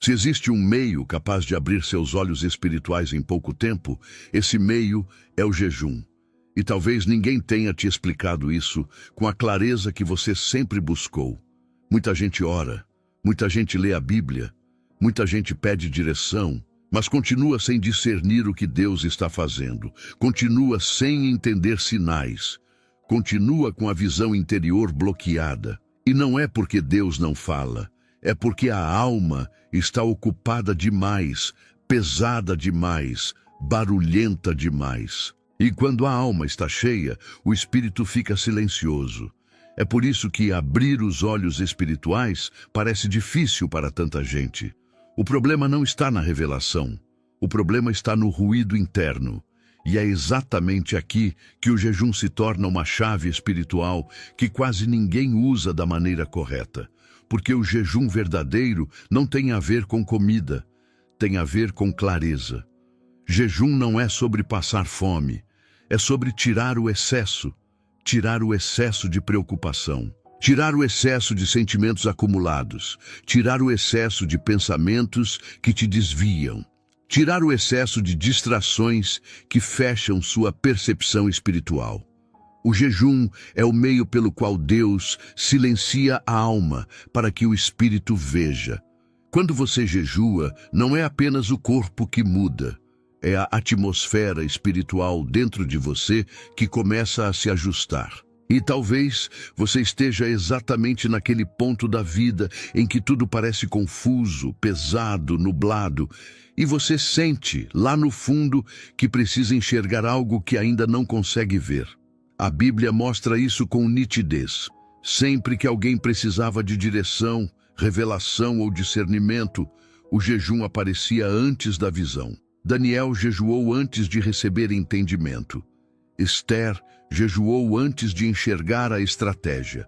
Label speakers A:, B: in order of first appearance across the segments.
A: Se existe um meio capaz de abrir seus olhos espirituais em pouco tempo, esse meio é o jejum. E talvez ninguém tenha te explicado isso com a clareza que você sempre buscou. Muita gente ora, muita gente lê a Bíblia, muita gente pede direção, mas continua sem discernir o que Deus está fazendo, continua sem entender sinais, continua com a visão interior bloqueada. E não é porque Deus não fala, é porque a alma está ocupada demais, pesada demais, barulhenta demais. E quando a alma está cheia, o espírito fica silencioso. É por isso que abrir os olhos espirituais parece difícil para tanta gente. O problema não está na revelação, o problema está no ruído interno. E é exatamente aqui que o jejum se torna uma chave espiritual que quase ninguém usa da maneira correta. Porque o jejum verdadeiro não tem a ver com comida, tem a ver com clareza. Jejum não é sobre passar fome, é sobre tirar o excesso de preocupação, tirar o excesso de sentimentos acumulados, tirar o excesso de pensamentos que te desviam, tirar o excesso de distrações que fecham sua percepção espiritual. O jejum é o meio pelo qual Deus silencia a alma para que o espírito veja. Quando você jejua, não é apenas o corpo que muda, é a atmosfera espiritual dentro de você que começa a se ajustar. E talvez você esteja exatamente naquele ponto da vida em que tudo parece confuso, pesado, nublado, e você sente, lá no fundo, que precisa enxergar algo que ainda não consegue ver. A Bíblia mostra isso com nitidez. Sempre que alguém precisava de direção, revelação ou discernimento, o jejum aparecia antes da visão. Daniel jejuou antes de receber entendimento. Esther jejuou antes de enxergar a estratégia.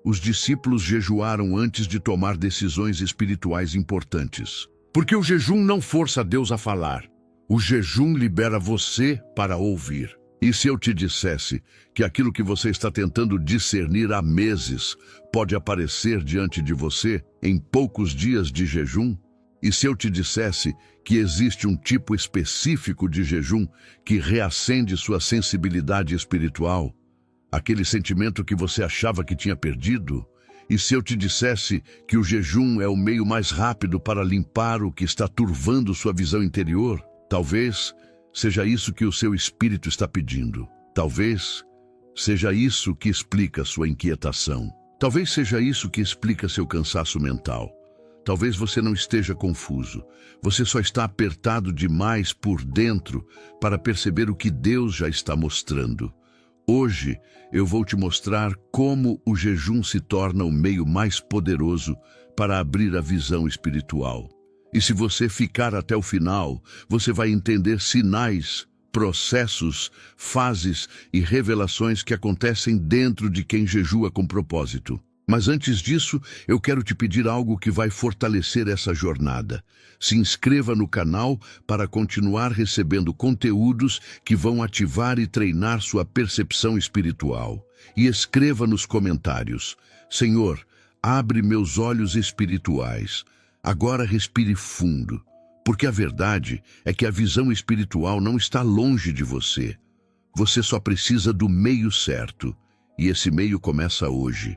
A: Os discípulos jejuaram antes de tomar decisões espirituais importantes. Porque o jejum não força Deus a falar. O jejum libera você para ouvir. E se eu te dissesse que aquilo que você está tentando discernir há meses pode aparecer diante de você em poucos dias de jejum? E se eu te dissesse que existe um tipo específico de jejum que reacende sua sensibilidade espiritual, aquele sentimento que você achava que tinha perdido? E se eu te dissesse que o jejum é o meio mais rápido para limpar o que está turvando sua visão interior? Talvez seja isso que o seu espírito está pedindo. Talvez seja isso que explica sua inquietação. Talvez seja isso que explica seu cansaço mental. Talvez você não esteja confuso. Você só está apertado demais por dentro para perceber o que Deus já está mostrando. Hoje eu vou te mostrar como o jejum se torna o meio mais poderoso para abrir a visão espiritual. E se você ficar até o final, você vai entender sinais, processos, fases e revelações que acontecem dentro de quem jejua com propósito. Mas antes disso, eu quero te pedir algo que vai fortalecer essa jornada. Se inscreva no canal para continuar recebendo conteúdos que vão ativar e treinar sua percepção espiritual. E escreva nos comentários: Senhor, abre meus olhos espirituais. Agora respire fundo, porque a verdade é que a visão espiritual não está longe de você. Você só precisa do meio certo, e esse meio começa hoje.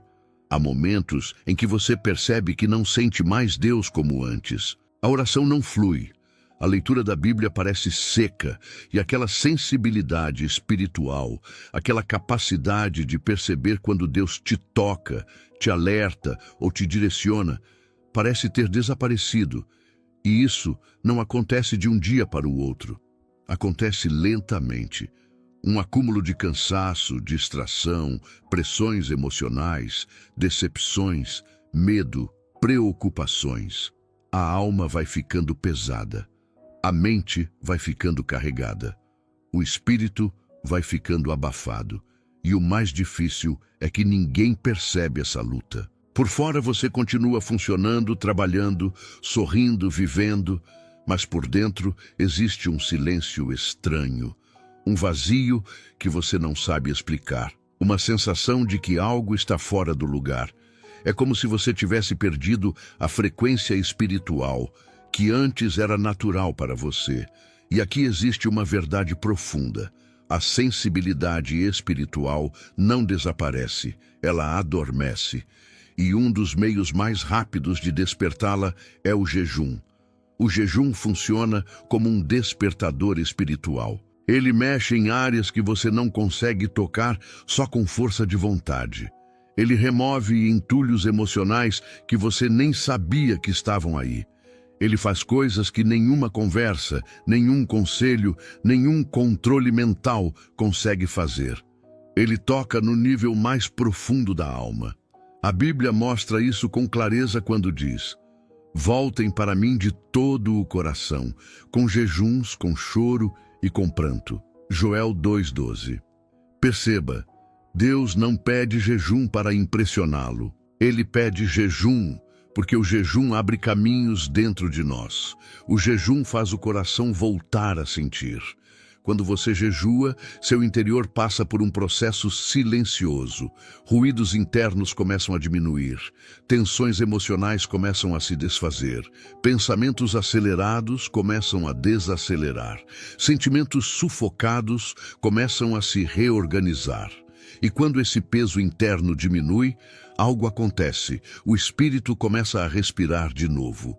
A: Há momentos em que você percebe que não sente mais Deus como antes. A oração não flui, a leitura da Bíblia parece seca, e aquela sensibilidade espiritual, aquela capacidade de perceber quando Deus te toca, te alerta ou te direciona, parece ter desaparecido. E isso não acontece de um dia para o outro. Acontece lentamente. Um acúmulo de cansaço, distração, pressões emocionais, decepções, medo, preocupações. A alma vai ficando pesada. A mente vai ficando carregada. O espírito vai ficando abafado. E o mais difícil é que ninguém percebe essa luta. Por fora você continua funcionando, trabalhando, sorrindo, vivendo, mas por dentro existe um silêncio estranho, um vazio que você não sabe explicar, uma sensação de que algo está fora do lugar. É como se você tivesse perdido a frequência espiritual que antes era natural para você. E aqui existe uma verdade profunda. A sensibilidade espiritual não desaparece, ela adormece. E um dos meios mais rápidos de despertá-la é o jejum. O jejum funciona como um despertador espiritual. Ele mexe em áreas que você não consegue tocar só com força de vontade. Ele remove entulhos emocionais que você nem sabia que estavam aí. Ele faz coisas que nenhuma conversa, nenhum conselho, nenhum controle mental consegue fazer. Ele toca no nível mais profundo da alma. A Bíblia mostra isso com clareza quando diz: voltem para mim de todo o coração, com jejuns, com choro e com pranto. Joel 2,12. Perceba, Deus não pede jejum para impressioná-lo. Ele pede jejum, porque o jejum abre caminhos dentro de nós. O jejum faz o coração voltar a sentir. Quando você jejua, seu interior passa por um processo silencioso. Ruídos internos começam a diminuir. Tensões emocionais começam a se desfazer. Pensamentos acelerados começam a desacelerar. Sentimentos sufocados começam a se reorganizar. E quando esse peso interno diminui, algo acontece. O espírito começa a respirar de novo.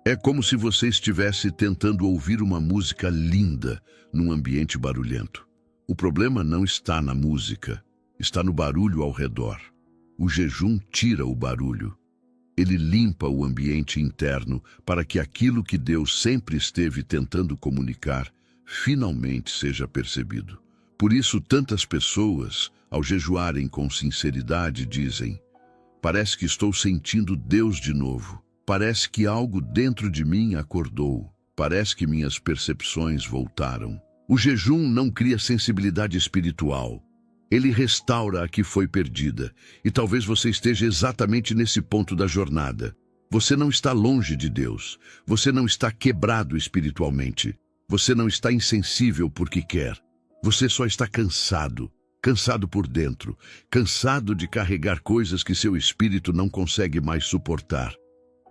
A: É como se você estivesse tentando ouvir uma música linda num ambiente barulhento. O problema não está na música, está no barulho ao redor. O jejum tira o barulho. Ele limpa o ambiente interno para que aquilo que Deus sempre esteve tentando comunicar finalmente seja percebido. Por isso, tantas pessoas, ao jejuarem com sinceridade, dizem: parece que estou sentindo Deus de novo. Parece que algo dentro de mim acordou. Parece que minhas percepções voltaram. O jejum não cria sensibilidade espiritual. Ele restaura a que foi perdida. E talvez você esteja exatamente nesse ponto da jornada. Você não está longe de Deus. Você não está quebrado espiritualmente. Você não está insensível porque quer. Você só está cansado. Cansado por dentro. Cansado de carregar coisas que seu espírito não consegue mais suportar.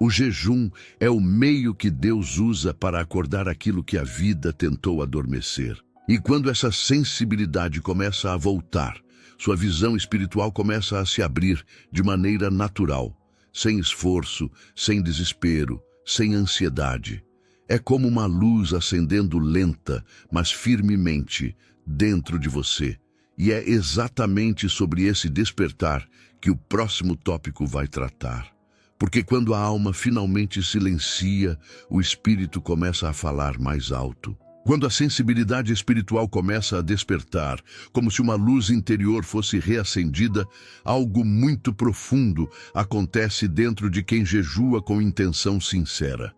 A: O jejum é o meio que Deus usa para acordar aquilo que a vida tentou adormecer. E quando essa sensibilidade começa a voltar, sua visão espiritual começa a se abrir de maneira natural, sem esforço, sem desespero, sem ansiedade. É como uma luz acendendo lenta, mas firmemente, dentro de você. E é exatamente sobre esse despertar que o próximo tópico vai tratar. Porque quando a alma finalmente silencia, o espírito começa a falar mais alto. Quando a sensibilidade espiritual começa a despertar, como se uma luz interior fosse reacendida, algo muito profundo acontece dentro de quem jejua com intenção sincera.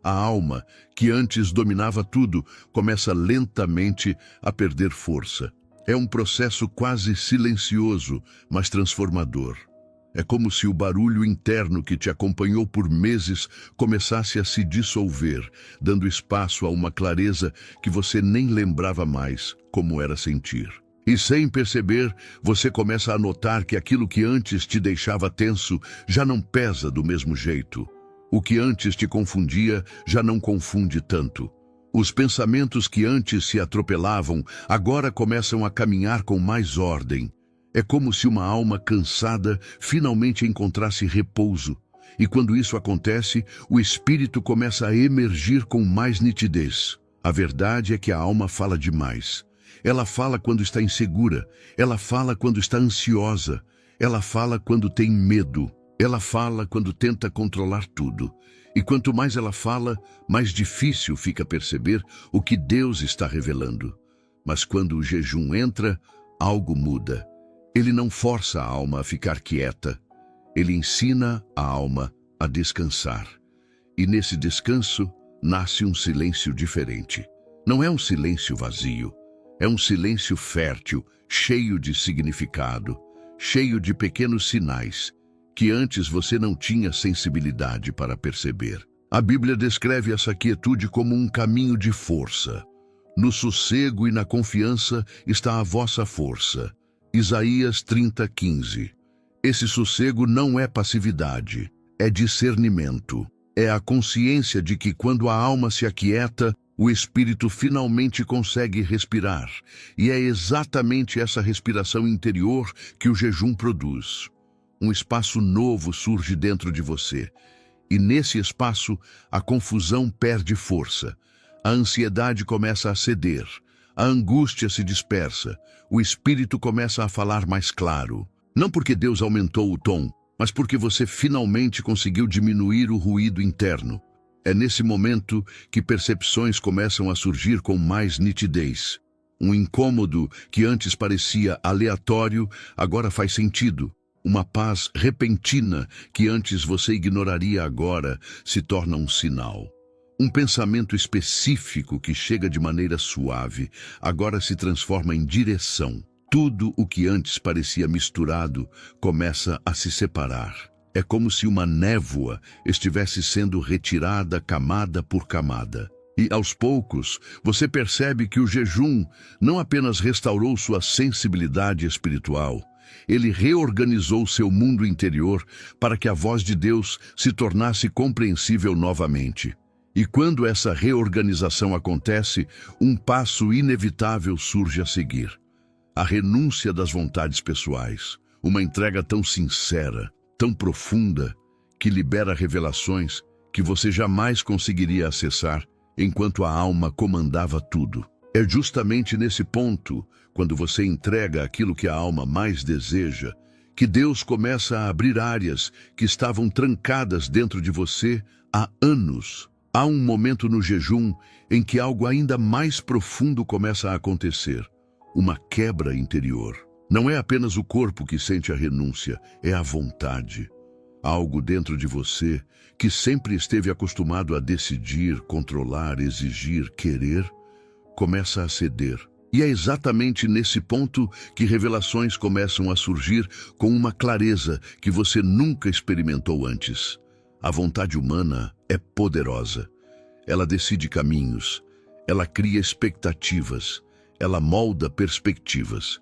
A: A alma, que antes dominava tudo, começa lentamente a perder força. É um processo quase silencioso, mas transformador. É como se o barulho interno que te acompanhou por meses começasse a se dissolver, dando espaço a uma clareza que você nem lembrava mais como era sentir. E sem perceber, você começa a notar que aquilo que antes te deixava tenso já não pesa do mesmo jeito. O que antes te confundia já não confunde tanto. Os pensamentos que antes se atropelavam agora começam a caminhar com mais ordem. É como se uma alma cansada finalmente encontrasse repouso. E quando isso acontece, o espírito começa a emergir com mais nitidez. A verdade é que a alma fala demais. Ela fala quando está insegura. Ela fala quando está ansiosa. Ela fala quando tem medo. Ela fala quando tenta controlar tudo. E quanto mais ela fala, mais difícil fica perceber o que Deus está revelando. Mas quando o jejum entra, algo muda. Ele não força a alma a ficar quieta. Ele ensina a alma a descansar. E nesse descanso, nasce um silêncio diferente. Não é um silêncio vazio. É um silêncio fértil, cheio de significado, cheio de pequenos sinais, que antes você não tinha sensibilidade para perceber. A Bíblia descreve essa quietude como um caminho de força. No sossego e na confiança está a vossa força. Isaías 30:15. Esse sossego não é passividade, é discernimento. é a consciência de que quando a alma se aquieta, o espírito finalmente consegue respirar. E é exatamente essa respiração interior que o jejum produz. Um espaço novo surge dentro de você. E nesse espaço, a confusão perde força. A ansiedade começa a ceder. A angústia se dispersa. O espírito começa a falar mais claro. Não porque Deus aumentou o tom, mas porque você finalmente conseguiu diminuir o ruído interno. É nesse momento que percepções começam a surgir com mais nitidez. Um incômodo que antes parecia aleatório, agora faz sentido. Uma paz repentina que antes você ignoraria agora se torna um sinal. Um pensamento específico que chega de maneira suave, agora se transforma em direção. Tudo o que antes parecia misturado começa a se separar. É como se uma névoa estivesse sendo retirada camada por camada. E, aos poucos, você percebe que o jejum não apenas restaurou sua sensibilidade espiritual, ele reorganizou seu mundo interior para que a voz de Deus se tornasse compreensível novamente. E quando essa reorganização acontece, um passo inevitável surge a seguir. A renúncia das vontades pessoais, uma entrega tão sincera, tão profunda, que libera revelações que você jamais conseguiria acessar enquanto a alma comandava tudo. É justamente nesse ponto, quando você entrega aquilo que a alma mais deseja, que Deus começa a abrir áreas que estavam trancadas dentro de você há anos. Há um momento no jejum em que algo ainda mais profundo começa a acontecer, uma quebra interior. Não é apenas o corpo que sente a renúncia, é a vontade. Algo dentro de você que sempre esteve acostumado a decidir, controlar, exigir, querer, começa a ceder. E é exatamente nesse ponto que revelações começam a surgir com uma clareza que você nunca experimentou antes. A vontade humana é poderosa. Ela decide caminhos, ela cria expectativas, ela molda perspectivas.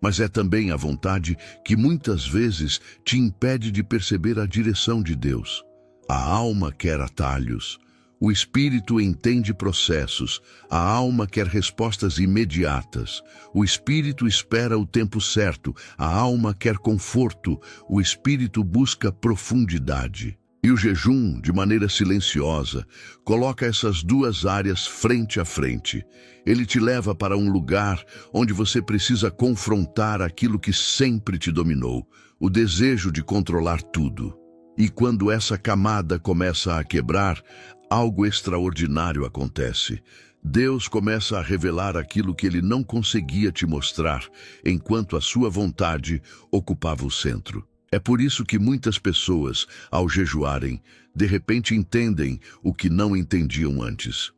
A: Mas é também a vontade que muitas vezes te impede de perceber a direção de Deus. A alma quer atalhos, o espírito entende processos, a alma quer respostas imediatas, o espírito espera o tempo certo, a alma quer conforto, o espírito busca profundidade. E o jejum, de maneira silenciosa, coloca essas duas áreas frente a frente. Ele te leva para um lugar onde você precisa confrontar aquilo que sempre te dominou, o desejo de controlar tudo. E quando essa camada começa a quebrar, algo extraordinário acontece. Deus começa a revelar aquilo que ele não conseguia te mostrar, enquanto a sua vontade ocupava o centro. É por isso que muitas pessoas, ao jejuarem, de repente entendem o que não entendiam antes.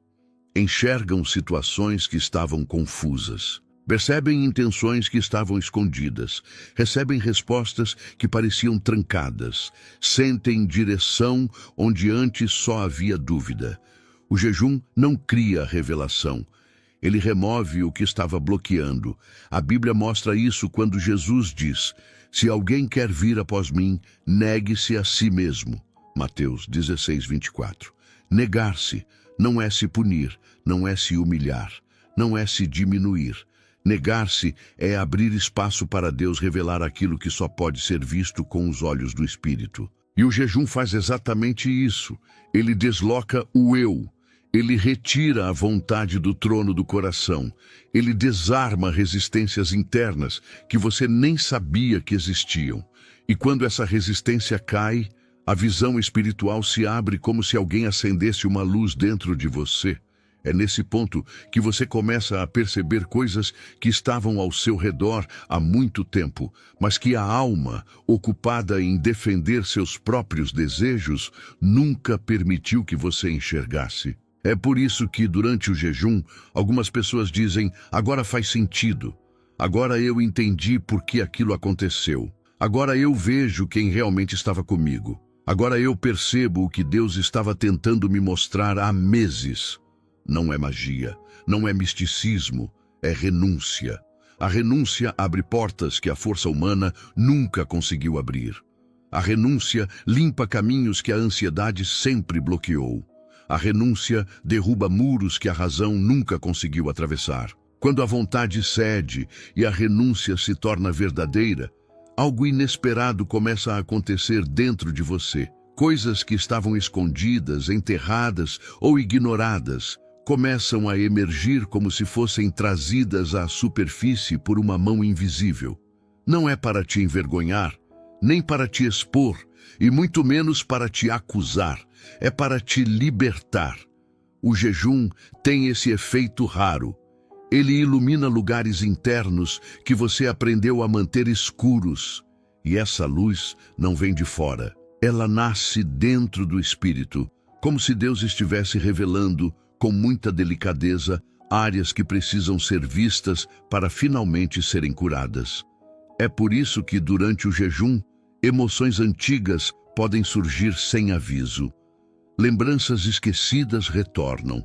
A: Enxergam situações que estavam confusas. Percebem intenções que estavam escondidas. Recebem respostas que pareciam trancadas. Sentem direção onde antes só havia dúvida. O jejum não cria revelação. Ele remove o que estava bloqueando. A Bíblia mostra isso quando Jesus diz: "Se alguém quer vir após mim, negue-se a si mesmo." Mateus 16, 24. Negar-se não é se punir, não é se humilhar, não é se diminuir. Negar-se é abrir espaço para Deus revelar aquilo que só pode ser visto com os olhos do Espírito. E o jejum faz exatamente isso. Ele desloca o eu. Ele retira a vontade do trono do coração. Ele desarma resistências internas que você nem sabia que existiam. E quando essa resistência cai, a visão espiritual se abre como se alguém acendesse uma luz dentro de você. É nesse ponto que você começa a perceber coisas que estavam ao seu redor há muito tempo, mas que a alma, ocupada em defender seus próprios desejos, nunca permitiu que você enxergasse. É por isso que, durante o jejum, algumas pessoas dizem: "Agora faz sentido. Agora eu entendi por que aquilo aconteceu. Agora eu vejo quem realmente estava comigo. Agora eu percebo o que Deus estava tentando me mostrar há meses." Não é magia, não é misticismo, é renúncia. A renúncia abre portas que a força humana nunca conseguiu abrir. A renúncia limpa caminhos que a ansiedade sempre bloqueou. A renúncia derruba muros que a razão nunca conseguiu atravessar. Quando a vontade cede e a renúncia se torna verdadeira, algo inesperado começa a acontecer dentro de você. Coisas que estavam escondidas, enterradas ou ignoradas começam a emergir como se fossem trazidas à superfície por uma mão invisível. Não é para te envergonhar, nem para te expor, e muito menos para te acusar. É para te libertar. O jejum tem esse efeito raro. Ele ilumina lugares internos que você aprendeu a manter escuros. E essa luz não vem de fora. Ela nasce dentro do espírito, como se Deus estivesse revelando, com muita delicadeza, áreas que precisam ser vistas para finalmente serem curadas. É por isso que, durante o jejum, emoções antigas podem surgir sem aviso. Lembranças esquecidas retornam.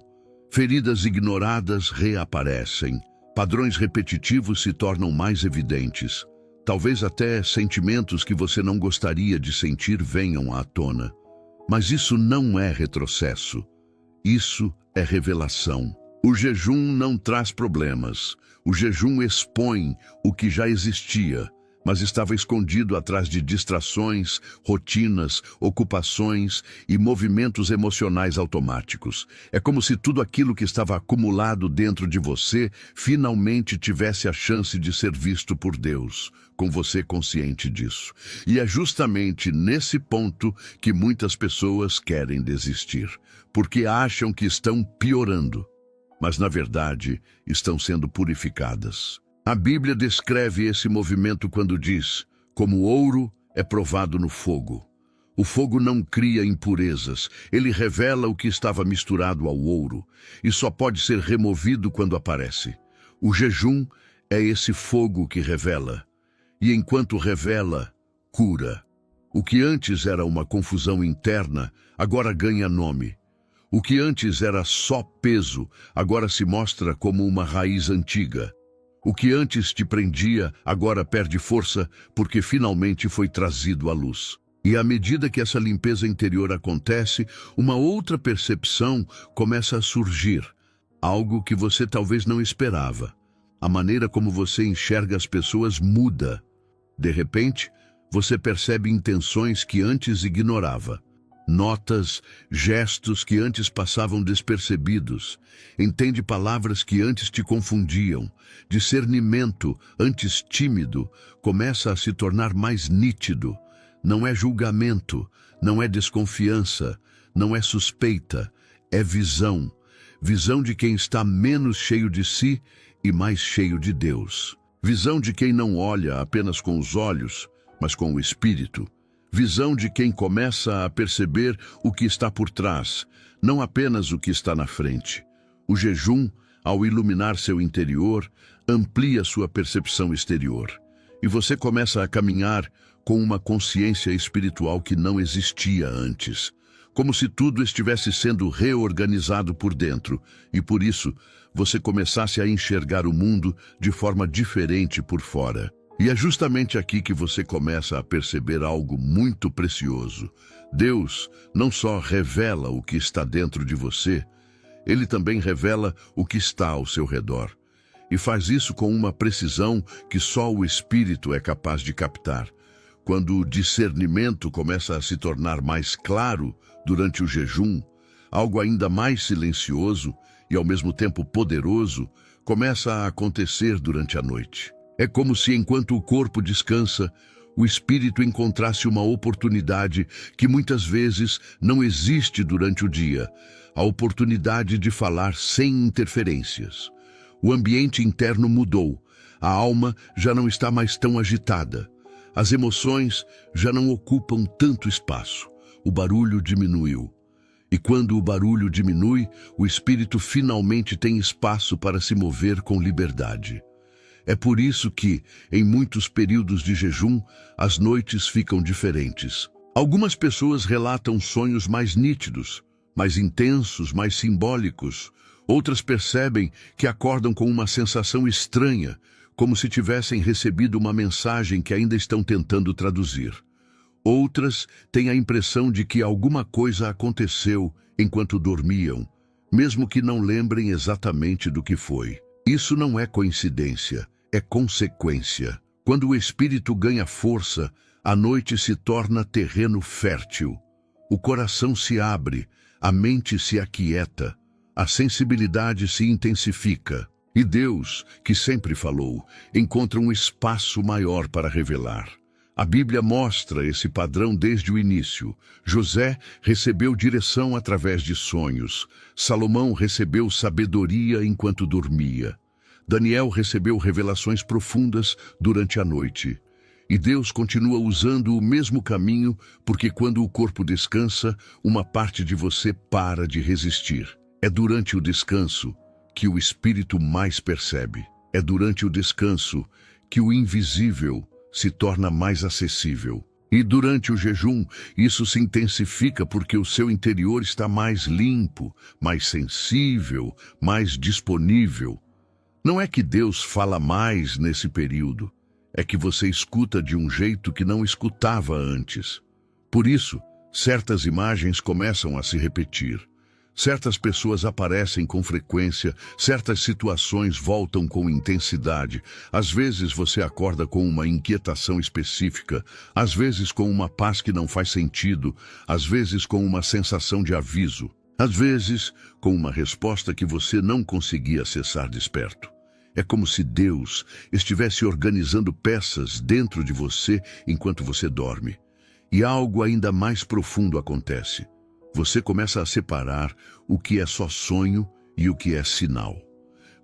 A: Feridas ignoradas reaparecem. Padrões repetitivos se tornam mais evidentes. Talvez até sentimentos que você não gostaria de sentir venham à tona. Mas isso não é retrocesso. Isso é revelação. O jejum não traz problemas. O jejum expõe o que já existia, mas estava escondido atrás de distrações, rotinas, ocupações e movimentos emocionais automáticos. É como se tudo aquilo que estava acumulado dentro de você finalmente tivesse a chance de ser visto por Deus, com você consciente disso. E é justamente nesse ponto que muitas pessoas querem desistir, porque acham que estão piorando, mas na verdade estão sendo purificadas. A Bíblia descreve esse movimento quando diz: como ouro é provado no fogo. O fogo não cria impurezas, ele revela o que estava misturado ao ouro, e só pode ser removido quando aparece. O jejum é esse fogo que revela, e enquanto revela, cura. O que antes era uma confusão interna, agora ganha nome. O que antes era só peso, agora se mostra como uma raiz antiga. O que antes te prendia, agora perde força, porque finalmente foi trazido à luz. E à medida que essa limpeza interior acontece, uma outra percepção começa a surgir. Algo que você talvez não esperava. A maneira como você enxerga as pessoas muda. De repente, você percebe intenções que antes ignorava. Notas, gestos que antes passavam despercebidos. Entende palavras que antes te confundiam. Discernimento, antes tímido, começa a se tornar mais nítido. Não é julgamento, não é desconfiança, não é suspeita, é visão. Visão de quem está menos cheio de si e mais cheio de Deus. Visão de quem não olha apenas com os olhos, mas com o espírito. Visão de quem começa a perceber o que está por trás, não apenas o que está na frente. O jejum, ao iluminar seu interior, amplia sua percepção exterior. E você começa a caminhar com uma consciência espiritual que não existia antes. Como se tudo estivesse sendo reorganizado por dentro, e por isso você começasse a enxergar o mundo de forma diferente por fora. E é justamente aqui que você começa a perceber algo muito precioso. Deus não só revela o que está dentro de você, Ele também revela o que está ao seu redor. E faz isso com uma precisão que só o Espírito é capaz de captar. Quando o discernimento começa a se tornar mais claro durante o jejum, algo ainda mais silencioso e ao mesmo tempo poderoso começa a acontecer durante a noite. É como se, enquanto o corpo descansa, o espírito encontrasse uma oportunidade que muitas vezes não existe durante o dia, a oportunidade de falar sem interferências. O ambiente interno mudou, a alma já não está mais tão agitada, as emoções já não ocupam tanto espaço, o barulho diminuiu. E quando o barulho diminui, o espírito finalmente tem espaço para se mover com liberdade. É por isso que, em muitos períodos de jejum, as noites ficam diferentes. Algumas pessoas relatam sonhos mais nítidos, mais intensos, mais simbólicos. Outras percebem que acordam com uma sensação estranha, como se tivessem recebido uma mensagem que ainda estão tentando traduzir. Outras têm a impressão de que alguma coisa aconteceu enquanto dormiam, mesmo que não lembrem exatamente do que foi. Isso não é coincidência, é consequência. Quando o espírito ganha força, a noite se torna terreno fértil. O coração se abre, a mente se aquieta, a sensibilidade se intensifica. E Deus, que sempre falou, encontra um espaço maior para revelar. A Bíblia mostra esse padrão desde o início. José recebeu direção através de sonhos. Salomão recebeu sabedoria enquanto dormia. Daniel recebeu revelações profundas durante a noite. E Deus continua usando o mesmo caminho, porque quando o corpo descansa, uma parte de você para de resistir. É durante o descanso que o espírito mais percebe. É durante o descanso que o invisível se torna mais acessível. E durante o jejum, isso se intensifica porque o seu interior está mais limpo, mais sensível, mais disponível. Não é que Deus fala mais nesse período, é que você escuta de um jeito que não escutava antes. Por isso, certas imagens começam a se repetir. Certas pessoas aparecem com frequência, certas situações voltam com intensidade. Às vezes você acorda com uma inquietação específica, às vezes com uma paz que não faz sentido, às vezes com uma sensação de aviso, às vezes com uma resposta que você não conseguia acessar desperto. É como se Deus estivesse organizando peças dentro de você enquanto você dorme. E algo ainda mais profundo acontece. Você começa a separar o que é só sonho e o que é sinal.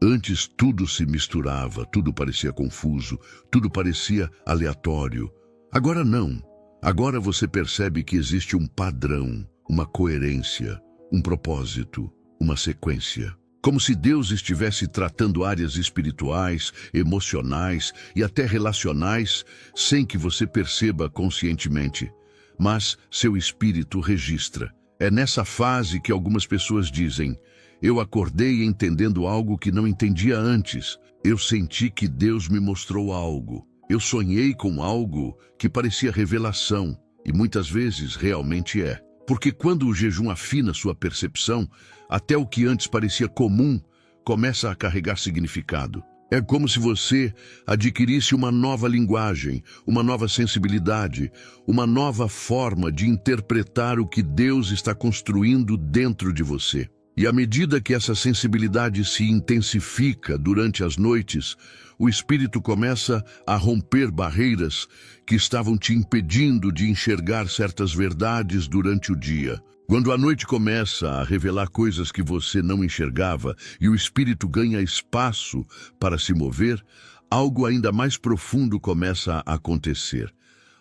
A: Antes tudo se misturava, tudo parecia confuso, tudo parecia aleatório. Agora não. Agora você percebe que existe um padrão, uma coerência, um propósito, uma sequência. Como se Deus estivesse tratando áreas espirituais, emocionais e até relacionais sem que você perceba conscientemente. Mas seu espírito registra. É nessa fase que algumas pessoas dizem: eu acordei entendendo algo que não entendia antes. Eu senti que Deus me mostrou algo. Eu sonhei com algo que parecia revelação, e muitas vezes realmente é. Porque quando o jejum afina sua percepção, até o que antes parecia comum começa a carregar significado. É como se você adquirisse uma nova linguagem, uma nova sensibilidade, uma nova forma de interpretar o que Deus está construindo dentro de você. E à medida que essa sensibilidade se intensifica durante as noites, o espírito começa a romper barreiras que estavam te impedindo de enxergar certas verdades durante o dia. Quando a noite começa a revelar coisas que você não enxergava e o espírito ganha espaço para se mover, algo ainda mais profundo começa a acontecer.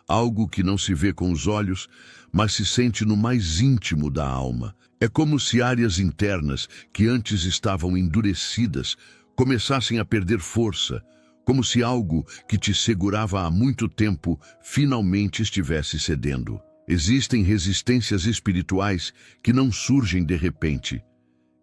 A: Algo que não se vê com os olhos, mas se sente no mais íntimo da alma. É como se áreas internas que antes estavam endurecidas começassem a perder força, como se algo que te segurava há muito tempo finalmente estivesse cedendo. Existem resistências espirituais que não surgem de repente.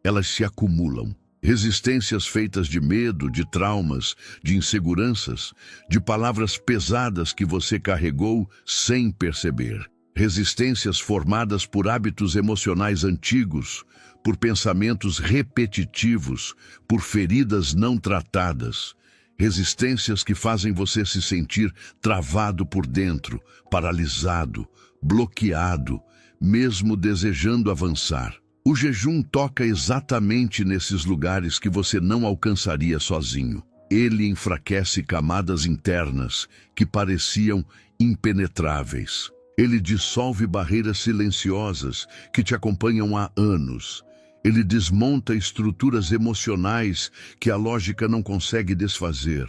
A: Elas se acumulam. Resistências feitas de medo, de traumas, de inseguranças, de palavras pesadas que você carregou sem perceber. Resistências formadas por hábitos emocionais antigos, por pensamentos repetitivos, por feridas não tratadas. Resistências que fazem você se sentir travado por dentro, paralisado, bloqueado, mesmo desejando avançar. O jejum toca exatamente nesses lugares que você não alcançaria sozinho. Ele enfraquece camadas internas que pareciam impenetráveis. Ele dissolve barreiras silenciosas que te acompanham há anos. Ele desmonta estruturas emocionais que a lógica não consegue desfazer.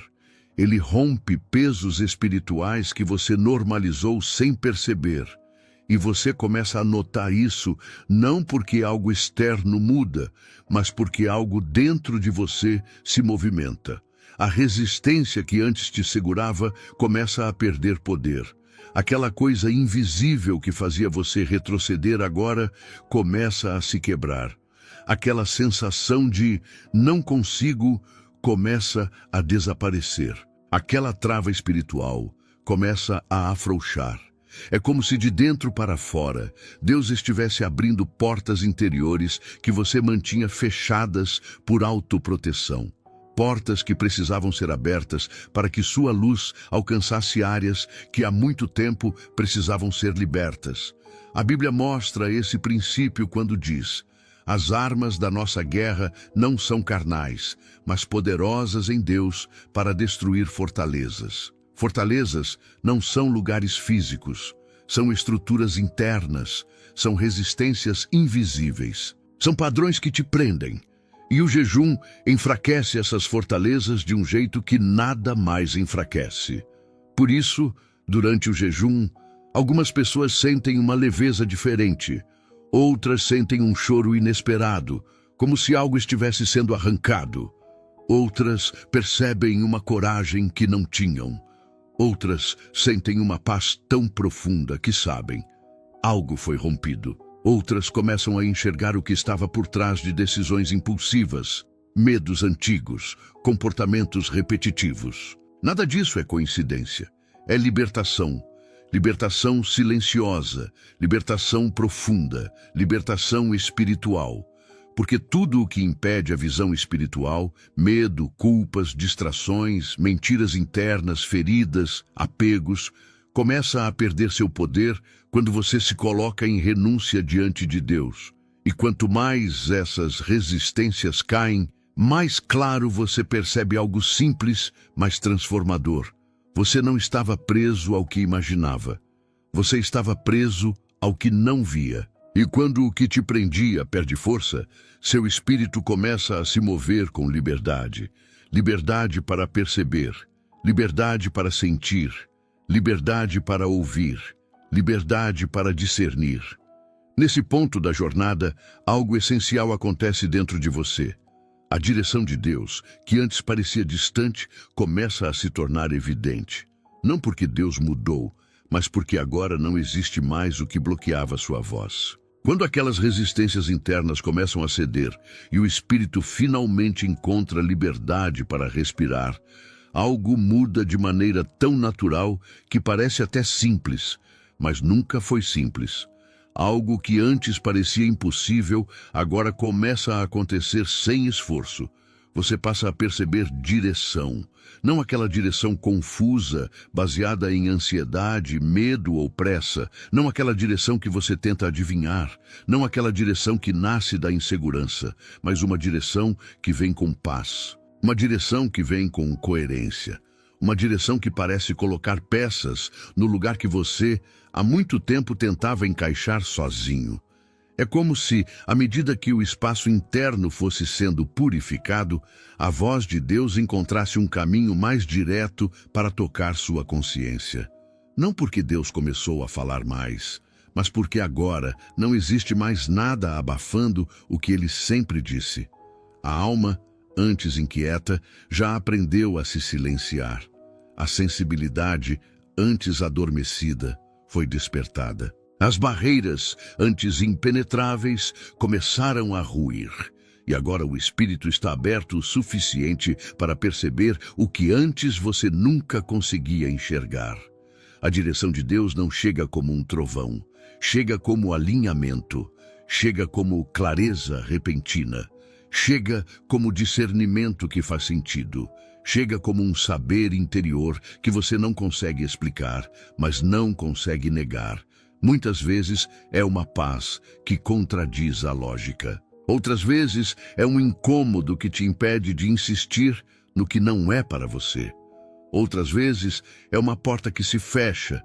A: Ele rompe pesos espirituais que você normalizou sem perceber. E você começa a notar isso não porque algo externo muda, mas porque algo dentro de você se movimenta. A resistência que antes te segurava começa a perder poder. Aquela coisa invisível que fazia você retroceder agora começa a se quebrar. Aquela sensação de não consigo começa a desaparecer. Aquela trava espiritual começa a afrouxar. É como se de dentro para fora, Deus estivesse abrindo portas interiores que você mantinha fechadas por autoproteção. Portas que precisavam ser abertas para que sua luz alcançasse áreas que há muito tempo precisavam ser libertas. A Bíblia mostra esse princípio quando diz: as armas da nossa guerra não são carnais, mas poderosas em Deus para destruir fortalezas. Fortalezas não são lugares físicos, são estruturas internas, são resistências invisíveis. São padrões que te prendem. E o jejum enfraquece essas fortalezas de um jeito que nada mais enfraquece. Por isso, durante o jejum, algumas pessoas sentem uma leveza diferente. Outras sentem um choro inesperado, como se algo estivesse sendo arrancado. Outras percebem uma coragem que não tinham. Outras sentem uma paz tão profunda que sabem: algo foi rompido. Outras começam a enxergar o que estava por trás de decisões impulsivas, medos antigos, comportamentos repetitivos. Nada disso é coincidência. É libertação. Libertação silenciosa, libertação profunda, libertação espiritual. Porque tudo o que impede a visão espiritual, medo, culpas, distrações, mentiras internas, feridas, apegos, começa a perder seu poder quando você se coloca em renúncia diante de Deus. E quanto mais essas resistências caem, mais claro você percebe algo simples, mas transformador. Você não estava preso ao que imaginava. Você estava preso ao que não via. E quando o que te prendia perde força, seu espírito começa a se mover com liberdade. Liberdade para perceber, liberdade para sentir, liberdade para ouvir, liberdade para discernir. Nesse ponto da jornada, algo essencial acontece dentro de você. A direção de Deus, que antes parecia distante, começa a se tornar evidente. Não porque Deus mudou, mas porque agora não existe mais o que bloqueava sua voz. Quando aquelas resistências internas começam a ceder e o espírito finalmente encontra liberdade para respirar, algo muda de maneira tão natural que parece até simples, mas nunca foi simples. Algo que antes parecia impossível, agora começa a acontecer sem esforço. Você passa a perceber direção. Não aquela direção confusa, baseada em ansiedade, medo ou pressa. Não aquela direção que você tenta adivinhar. Não aquela direção que nasce da insegurança, mas uma direção que vem com paz. Uma direção que vem com coerência. Uma direção que parece colocar peças no lugar que você, há muito tempo, tentava encaixar sozinho. É como se, à medida que o espaço interno fosse sendo purificado, a voz de Deus encontrasse um caminho mais direto para tocar sua consciência. Não porque Deus começou a falar mais, mas porque agora não existe mais nada abafando o que ele sempre disse. A alma, antes inquieta, já aprendeu a se silenciar. A sensibilidade, antes adormecida, foi despertada. As barreiras, antes impenetráveis, começaram a ruir. E agora o espírito está aberto o suficiente para perceber o que antes você nunca conseguia enxergar. A direção de Deus não chega como um trovão, chega como alinhamento, chega como clareza repentina, chega como discernimento que faz sentido, chega como um saber interior que você não consegue explicar, mas não consegue negar. Muitas vezes é uma paz que contradiz a lógica. Outras vezes é um incômodo que te impede de insistir no que não é para você. Outras vezes é uma porta que se fecha,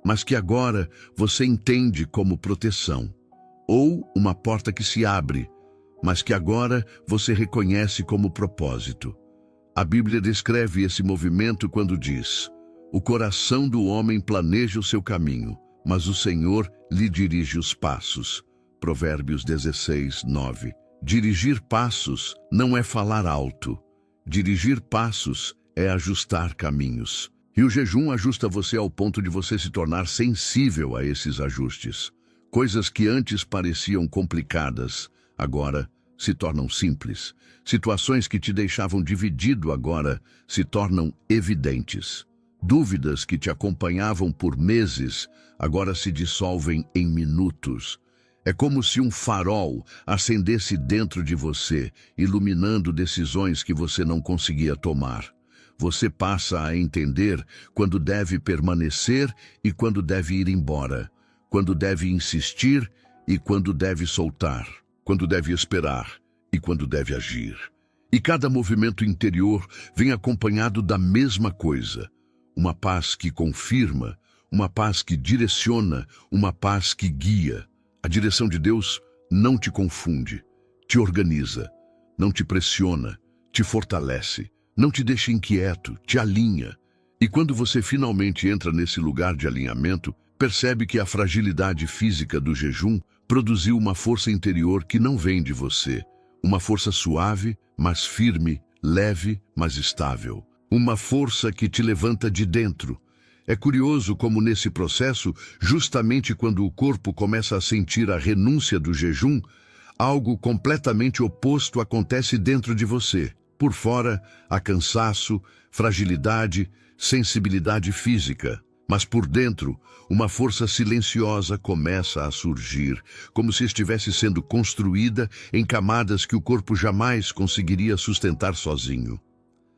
A: mas que agora você entende como proteção. Ou uma porta que se abre, mas que agora você reconhece como propósito. A Bíblia descreve esse movimento quando diz: o coração do homem planeja o seu caminho, mas o Senhor lhe dirige os passos. Provérbios 16, 9. Dirigir passos não é falar alto. Dirigir passos é ajustar caminhos. E o jejum ajusta você ao ponto de você se tornar sensível a esses ajustes. Coisas que antes pareciam complicadas, agora se tornam simples. Situações que te deixavam dividido agora se tornam evidentes. Dúvidas que te acompanhavam por meses agora se dissolvem em minutos. É como se um farol acendesse dentro de você, iluminando decisões que você não conseguia tomar. Você passa a entender quando deve permanecer e quando deve ir embora, quando deve insistir e quando deve soltar, quando deve esperar e quando deve agir. E cada movimento interior vem acompanhado da mesma coisa: uma paz que confirma, uma paz que direciona, uma paz que guia. A direção de Deus não te confunde, te organiza, não te pressiona, te fortalece, não te deixa inquieto, te alinha. E quando você finalmente entra nesse lugar de alinhamento, percebe que a fragilidade física do jejum produziu uma força interior que não vem de você. Uma força suave, mas firme, leve, mas estável. Uma força que te levanta de dentro. É curioso como nesse processo, justamente quando o corpo começa a sentir a renúncia do jejum, algo completamente oposto acontece dentro de você. Por fora, há cansaço, fragilidade, sensibilidade física. Mas por dentro, uma força silenciosa começa a surgir, como se estivesse sendo construída em camadas que o corpo jamais conseguiria sustentar sozinho.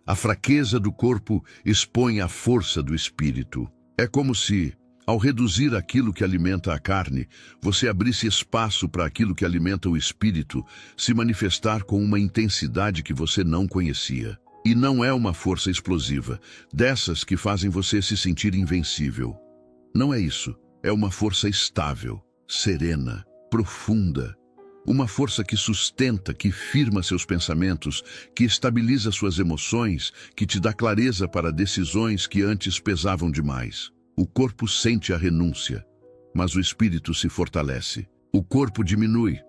A: A fraqueza do corpo expõe a força do espírito. É como se, ao reduzir aquilo que alimenta a carne, você abrisse espaço para aquilo que alimenta o espírito se manifestar com uma intensidade que você não conhecia. E não é uma força explosiva, dessas que fazem você se sentir invencível. Não é isso. É uma força estável, serena, profunda. Uma força que sustenta, que firma seus pensamentos, que estabiliza suas emoções, que te dá clareza para decisões que antes pesavam demais. O corpo sente a renúncia, mas o espírito se fortalece. O corpo diminui,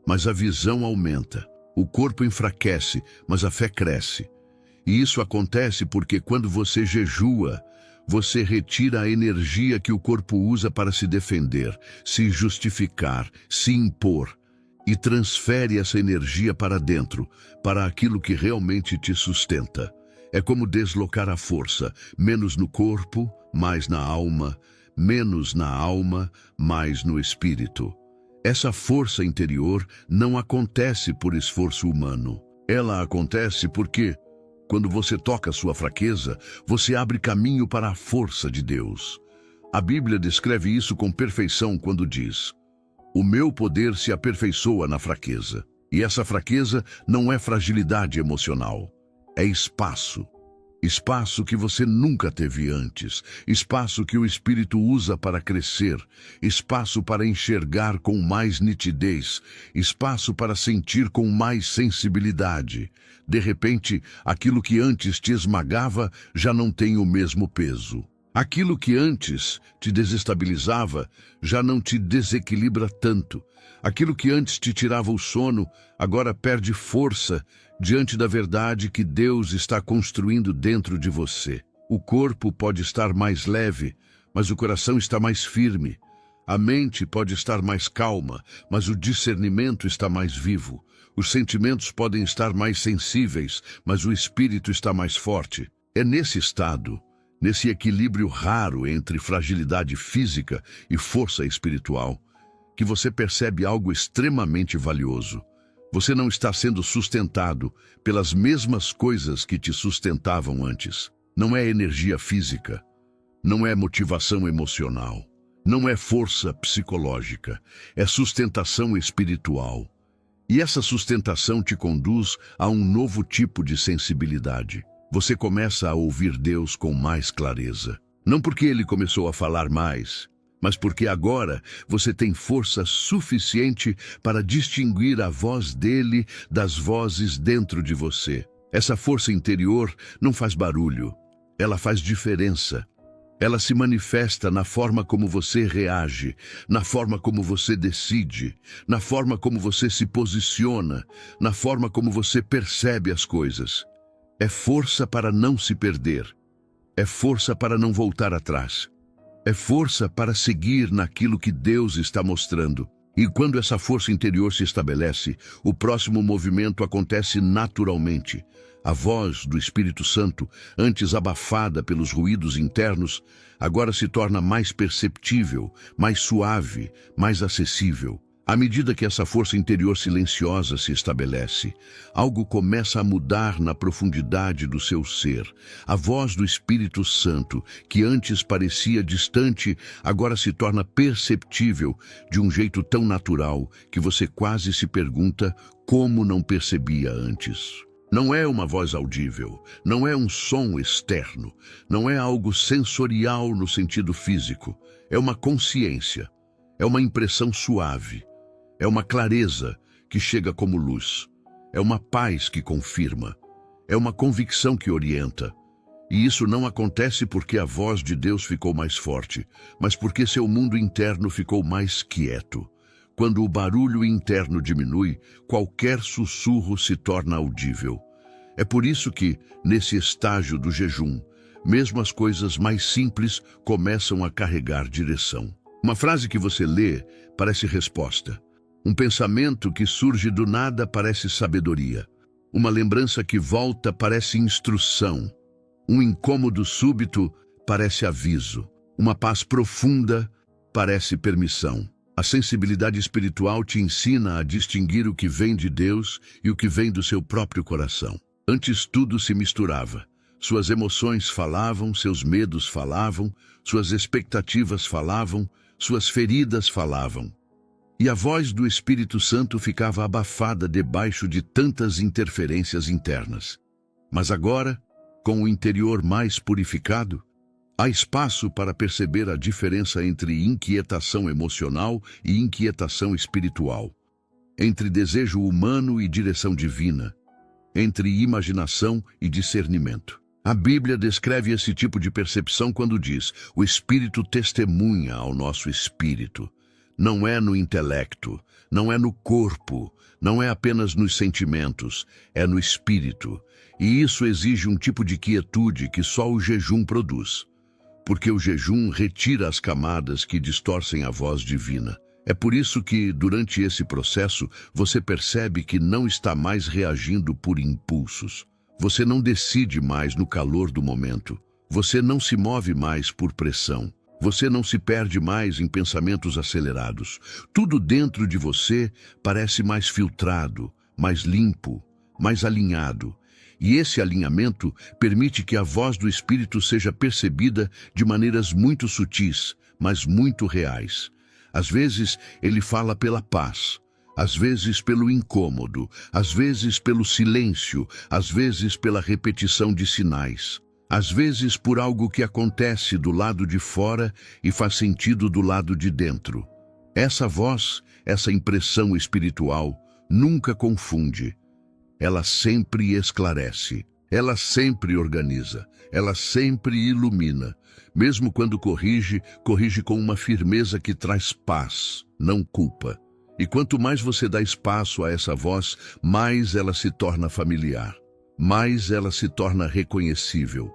A: mas a visão aumenta. O corpo enfraquece, mas a fé cresce. E isso acontece porque quando você jejua, você retira a energia que o corpo usa para se defender, se justificar, se impor, e transfere essa energia para dentro, para aquilo que realmente te sustenta. É como deslocar a força, menos no corpo, mais na alma, menos na alma, mais no espírito. Essa força interior não acontece por esforço humano. Ela acontece porque, quando você toca sua fraqueza, você abre caminho para a força de Deus. A Bíblia descreve isso com perfeição quando diz: "O meu poder se aperfeiçoa na fraqueza." E essa fraqueza não é fragilidade emocional, é espaço. Espaço que você nunca teve antes, espaço que o Espírito usa para crescer, espaço para enxergar com mais nitidez, espaço para sentir com mais sensibilidade. De repente, aquilo que antes te esmagava já não tem o mesmo peso. Aquilo que antes te desestabilizava já não te desequilibra tanto. Aquilo que antes te tirava o sono agora perde força diante da verdade que Deus está construindo dentro de você. O corpo pode estar mais leve, mas o coração está mais firme. A mente pode estar mais calma, mas o discernimento está mais vivo. Os sentimentos podem estar mais sensíveis, mas o espírito está mais forte. É nesse estado, nesse equilíbrio raro entre fragilidade física e força espiritual, que você percebe algo extremamente valioso. Você não está sendo sustentado pelas mesmas coisas que te sustentavam antes. Não é energia física, não é motivação emocional, não é força psicológica, é sustentação espiritual. E essa sustentação te conduz a um novo tipo de sensibilidade. Você começa a ouvir Deus com mais clareza. Não porque Ele começou a falar mais, mas porque agora você tem força suficiente para distinguir a voz dele das vozes dentro de você. Essa força interior não faz barulho, ela faz diferença. Ela se manifesta na forma como você reage, na forma como você decide, na forma como você se posiciona, na forma como você percebe as coisas. É força para não se perder. É força para não voltar atrás. É força para seguir naquilo que Deus está mostrando. E quando essa força interior se estabelece, o próximo movimento acontece naturalmente. A voz do Espírito Santo, antes abafada pelos ruídos internos, agora se torna mais perceptível, mais suave, mais acessível. À medida que essa força interior silenciosa se estabelece, algo começa a mudar na profundidade do seu ser. A voz do Espírito Santo, que antes parecia distante, agora se torna perceptível de um jeito tão natural que você quase se pergunta como não percebia antes. Não é uma voz audível, não é um som externo, não é algo sensorial no sentido físico. É uma consciência, é uma impressão suave. É uma clareza que chega como luz. É uma paz que confirma. É uma convicção que orienta. E isso não acontece porque a voz de Deus ficou mais forte, mas porque seu mundo interno ficou mais quieto. Quando o barulho interno diminui, qualquer sussurro se torna audível. É por isso que, nesse estágio do jejum, mesmo as coisas mais simples começam a carregar direção. Uma frase que você lê parece resposta. Um pensamento que surge do nada parece sabedoria. Uma lembrança que volta parece instrução. Um incômodo súbito parece aviso. Uma paz profunda parece permissão. A sensibilidade espiritual te ensina a distinguir o que vem de Deus e o que vem do seu próprio coração. Antes tudo se misturava. Suas emoções falavam, seus medos falavam, suas expectativas falavam, suas feridas falavam. E a voz do Espírito Santo ficava abafada debaixo de tantas interferências internas. Mas agora, com o interior mais purificado, há espaço para perceber a diferença entre inquietação emocional e inquietação espiritual, entre desejo humano e direção divina, entre imaginação e discernimento. A Bíblia descreve esse tipo de percepção quando diz: o Espírito testemunha ao nosso espírito. Não é no intelecto, não é no corpo, não é apenas nos sentimentos, é no espírito. E isso exige um tipo de quietude que só o jejum produz. Porque o jejum retira as camadas que distorcem a voz divina. É por isso que, durante esse processo, você percebe que não está mais reagindo por impulsos. Você não decide mais no calor do momento. Você não se move mais por pressão. Você não se perde mais em pensamentos acelerados. Tudo dentro de você parece mais filtrado, mais limpo, mais alinhado. E esse alinhamento permite que a voz do Espírito seja percebida de maneiras muito sutis, mas muito reais. Às vezes, ele fala pela paz. Às vezes pelo incômodo. Às vezes pelo silêncio. Às vezes pela repetição de sinais. Às vezes por algo que acontece do lado de fora e faz sentido do lado de dentro. Essa voz, essa impressão espiritual, nunca confunde. Ela sempre esclarece, ela sempre organiza, ela sempre ilumina. Mesmo quando corrige, corrige com uma firmeza que traz paz, não culpa. E quanto mais você dá espaço a essa voz, mais ela se torna familiar, mais ela se torna reconhecível.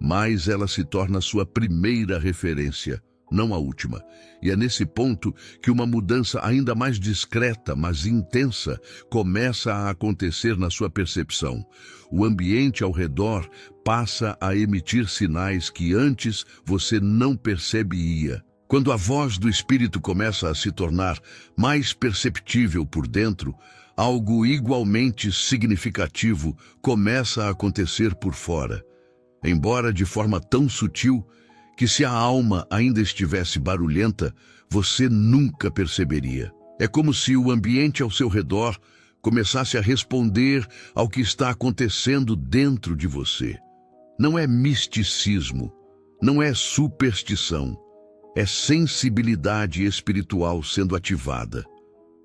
A: Mas ela se torna sua primeira referência, não a última. E é nesse ponto que uma mudança ainda mais discreta, mas intensa, começa a acontecer na sua percepção. O ambiente ao redor passa a emitir sinais que antes você não percebia. Quando a voz do Espírito começa a se tornar mais perceptível por dentro, algo igualmente significativo começa a acontecer por fora. Embora de forma tão sutil que, se a alma ainda estivesse barulhenta, você nunca perceberia. É como se o ambiente ao seu redor começasse a responder ao que está acontecendo dentro de você. Não é misticismo, não é superstição, é sensibilidade espiritual sendo ativada.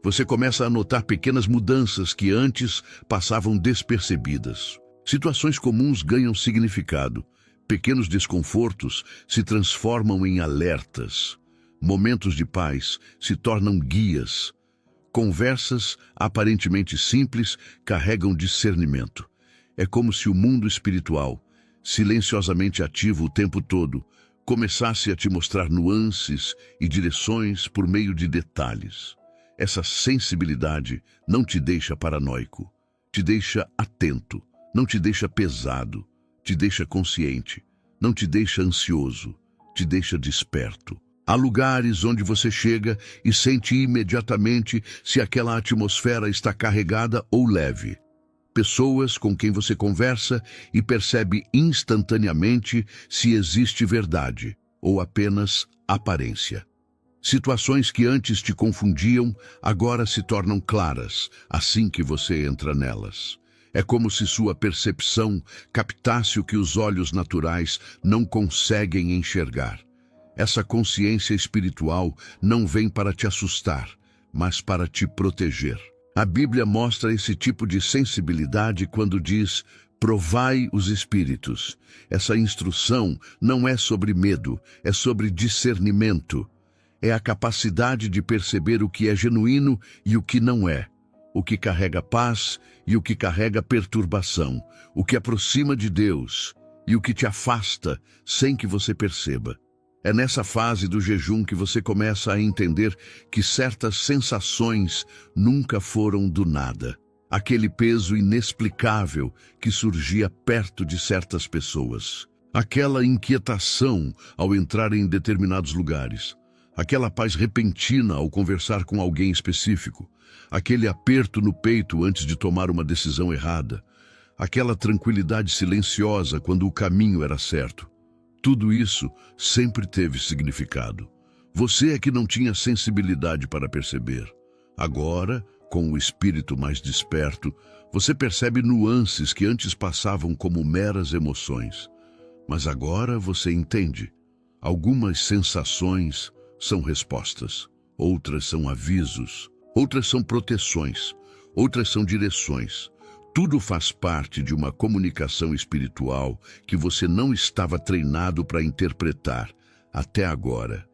A: Você começa a notar pequenas mudanças que antes passavam despercebidas. Situações comuns ganham significado. Pequenos desconfortos se transformam em alertas. Momentos de paz se tornam guias. Conversas aparentemente simples carregam discernimento. É como se o mundo espiritual, silenciosamente ativo o tempo todo, começasse a te mostrar nuances e direções por meio de detalhes. Essa sensibilidade não te deixa paranoico, te deixa atento, não te deixa pesado, te deixa consciente, não te deixa ansioso, te deixa desperto. Há lugares onde você chega e sente imediatamente se aquela atmosfera está carregada ou leve. Pessoas com quem você conversa e percebe instantaneamente se existe verdade ou apenas aparência. Situações que antes te confundiam, agora se tornam claras assim que você entra nelas. É como se sua percepção captasse o que os olhos naturais não conseguem enxergar. Essa consciência espiritual não vem para te assustar, mas para te proteger. A Bíblia mostra esse tipo de sensibilidade quando diz: provai os espíritos. Essa instrução não é sobre medo, é sobre discernimento. É a capacidade de perceber o que é genuíno e o que não é, o que carrega paz e o que carrega perturbação, o que aproxima de Deus e o que te afasta sem que você perceba. É nessa fase do jejum que você começa a entender que certas sensações nunca foram do nada. Aquele peso inexplicável que surgia perto de certas pessoas. Aquela inquietação ao entrar em determinados lugares. Aquela paz repentina ao conversar com alguém específico. Aquele aperto no peito antes de tomar uma decisão errada. Aquela tranquilidade silenciosa quando o caminho era certo. Tudo isso sempre teve significado. Você é que não tinha sensibilidade para perceber. Agora, com o espírito mais desperto, você percebe nuances que antes passavam como meras emoções. Mas agora você entende. Algumas sensações são respostas, outras são avisos, outras são proteções, outras são direções. Tudo faz parte de uma comunicação espiritual que você não estava treinado para interpretar até agora.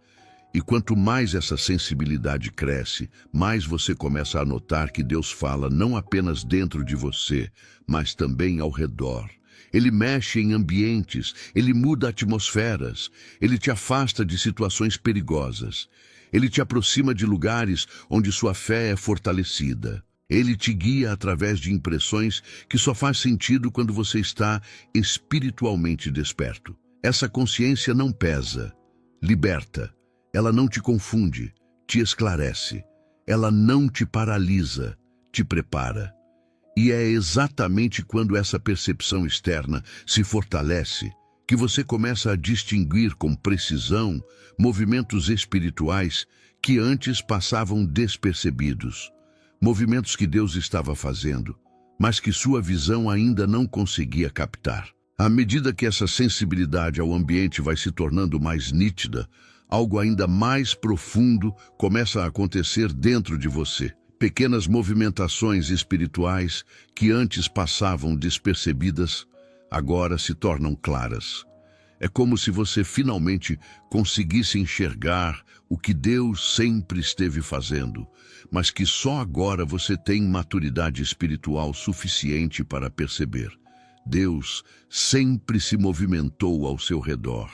A: E quanto mais essa sensibilidade cresce, mais você começa a notar que Deus fala não apenas dentro de você, mas também ao redor. Ele mexe em ambientes, ele muda atmosferas, ele te afasta de situações perigosas. Ele te aproxima de lugares onde sua fé é fortalecida. Ele te guia através de impressões que só faz sentido quando você está espiritualmente desperto. Essa consciência não pesa, liberta. Ela não te confunde, te esclarece. Ela não te paralisa, te prepara. E é exatamente quando essa percepção externa se fortalece que você começa a distinguir com precisão movimentos espirituais que antes passavam despercebidos. Movimentos que Deus estava fazendo, mas que sua visão ainda não conseguia captar. À medida que essa sensibilidade ao ambiente vai se tornando mais nítida, algo ainda mais profundo começa a acontecer dentro de você. Pequenas movimentações espirituais que antes passavam despercebidas, agora se tornam claras. É como se você finalmente conseguisse enxergar o que Deus sempre esteve fazendo, mas que só agora você tem maturidade espiritual suficiente para perceber. Deus sempre se movimentou ao seu redor.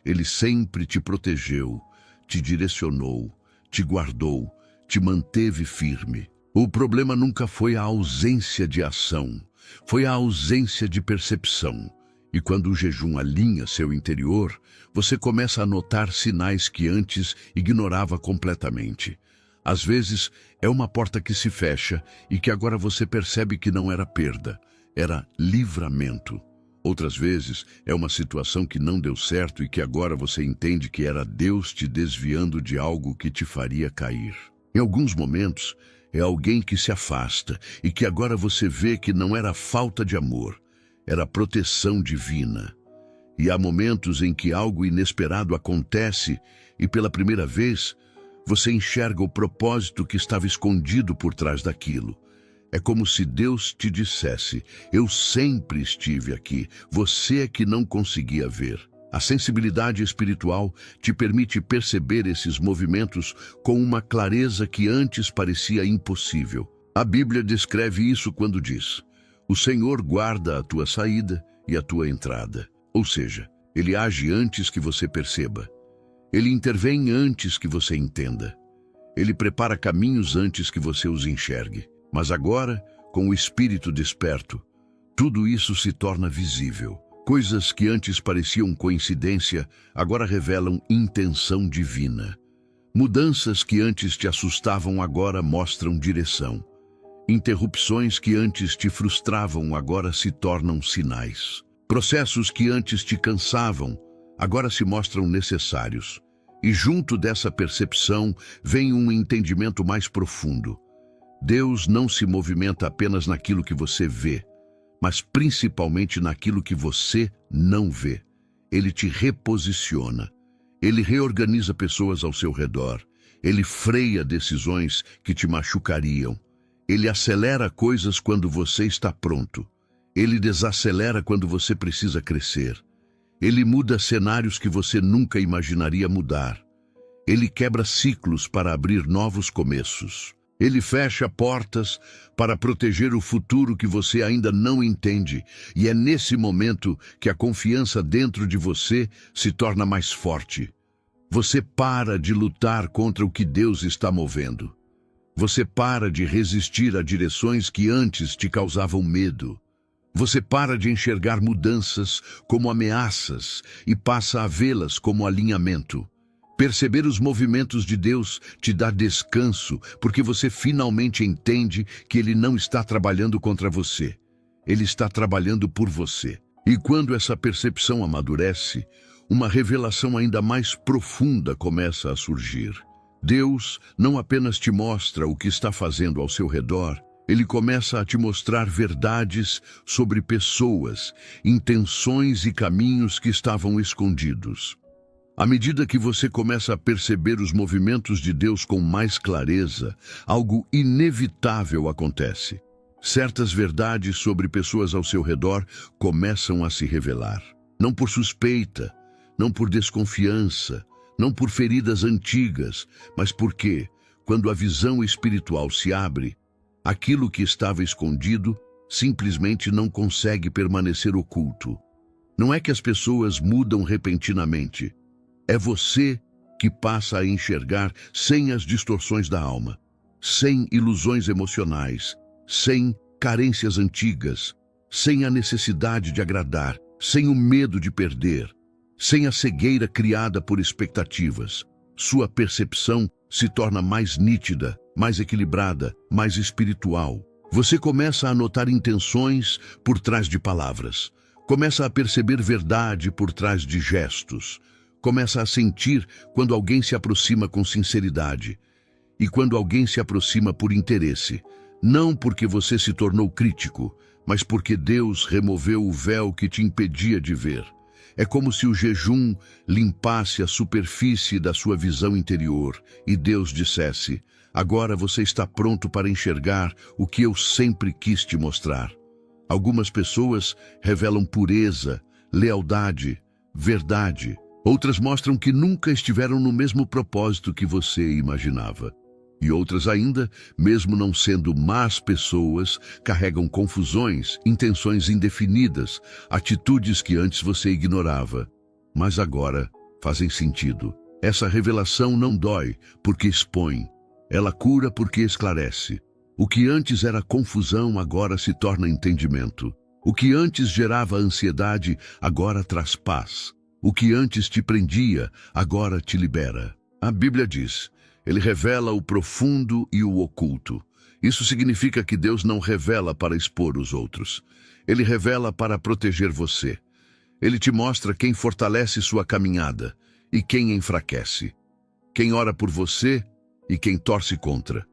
A: Ele sempre te protegeu, te direcionou, te guardou, te manteve firme. O problema nunca foi a ausência de ação, foi a ausência de percepção. E quando o jejum alinha seu interior, você começa a notar sinais que antes ignorava completamente. Às vezes, é uma porta que se fecha e que agora você percebe que não era perda, era livramento. Outras vezes, é uma situação que não deu certo e que agora você entende que era Deus te desviando de algo que te faria cair. Em alguns momentos, é alguém que se afasta e que agora você vê que não era falta de amor, era proteção divina. E há momentos em que algo inesperado acontece e pela primeira vez você enxerga o propósito que estava escondido por trás daquilo. É como se Deus te dissesse: eu sempre estive aqui, você é que não conseguia ver. A sensibilidade espiritual te permite perceber esses movimentos com uma clareza que antes parecia impossível. A Bíblia descreve isso quando diz: o Senhor guarda a tua saída e a tua entrada. Ou seja, Ele age antes que você perceba. Ele intervém antes que você entenda. Ele prepara caminhos antes que você os enxergue. Mas agora, com o espírito desperto, tudo isso se torna visível. Coisas que antes pareciam coincidência, agora revelam intenção divina. Mudanças que antes te assustavam, agora mostram direção. Interrupções que antes te frustravam, agora se tornam sinais. Processos que antes te cansavam, agora se mostram necessários. E junto dessa percepção vem um entendimento mais profundo. Deus não se movimenta apenas naquilo que você vê, mas principalmente naquilo que você não vê. Ele te reposiciona. Ele reorganiza pessoas ao seu redor. Ele freia decisões que te machucariam. Ele acelera coisas quando você está pronto. Ele desacelera quando você precisa crescer. Ele muda cenários que você nunca imaginaria mudar. Ele quebra ciclos para abrir novos começos. Ele fecha portas para proteger o futuro que você ainda não entende. E é nesse momento que a confiança dentro de você se torna mais forte. Você para de lutar contra o que Deus está movendo. Você para de resistir a direções que antes te causavam medo. Você para de enxergar mudanças como ameaças e passa a vê-las como alinhamento. Perceber os movimentos de Deus te dá descanso, porque você finalmente entende que Ele não está trabalhando contra você. Ele está trabalhando por você. E quando essa percepção amadurece, uma revelação ainda mais profunda começa a surgir. Deus não apenas te mostra o que está fazendo ao seu redor, Ele começa a te mostrar verdades sobre pessoas, intenções e caminhos que estavam escondidos. À medida que você começa a perceber os movimentos de Deus com mais clareza, algo inevitável acontece. Certas verdades sobre pessoas ao seu redor começam a se revelar. Não por suspeita, não por desconfiança, não por feridas antigas, mas porque, quando a visão espiritual se abre, aquilo que estava escondido simplesmente não consegue permanecer oculto. Não é que as pessoas mudam repentinamente. É você que passa a enxergar sem as distorções da alma, sem ilusões emocionais, sem carências antigas, sem a necessidade de agradar, sem o medo de perder, sem a cegueira criada por expectativas. Sua percepção se torna mais nítida, mais equilibrada, mais espiritual. Você começa a notar intenções por trás de palavras, começa a perceber verdade por trás de gestos, começa a sentir quando alguém se aproxima com sinceridade e quando alguém se aproxima por interesse, não porque você se tornou crítico, mas porque Deus removeu o véu que te impedia de ver. É como se o jejum limpasse a superfície da sua visão interior e Deus dissesse: agora você está pronto para enxergar o que eu sempre quis te mostrar. Algumas pessoas revelam pureza, lealdade, verdade. Outras mostram que nunca estiveram no mesmo propósito que você imaginava. E outras ainda, mesmo não sendo más pessoas, carregam confusões, intenções indefinidas, atitudes que antes você ignorava, mas agora fazem sentido. Essa revelação não dói porque expõe, ela cura porque esclarece. O que antes era confusão agora se torna entendimento. O que antes gerava ansiedade agora traz paz. O que antes te prendia, agora te libera. A Bíblia diz: Ele revela o profundo e o oculto. Isso significa que Deus não revela para expor os outros. Ele revela para proteger você. Ele te mostra quem fortalece sua caminhada e quem enfraquece. Quem ora por você e quem torce contra.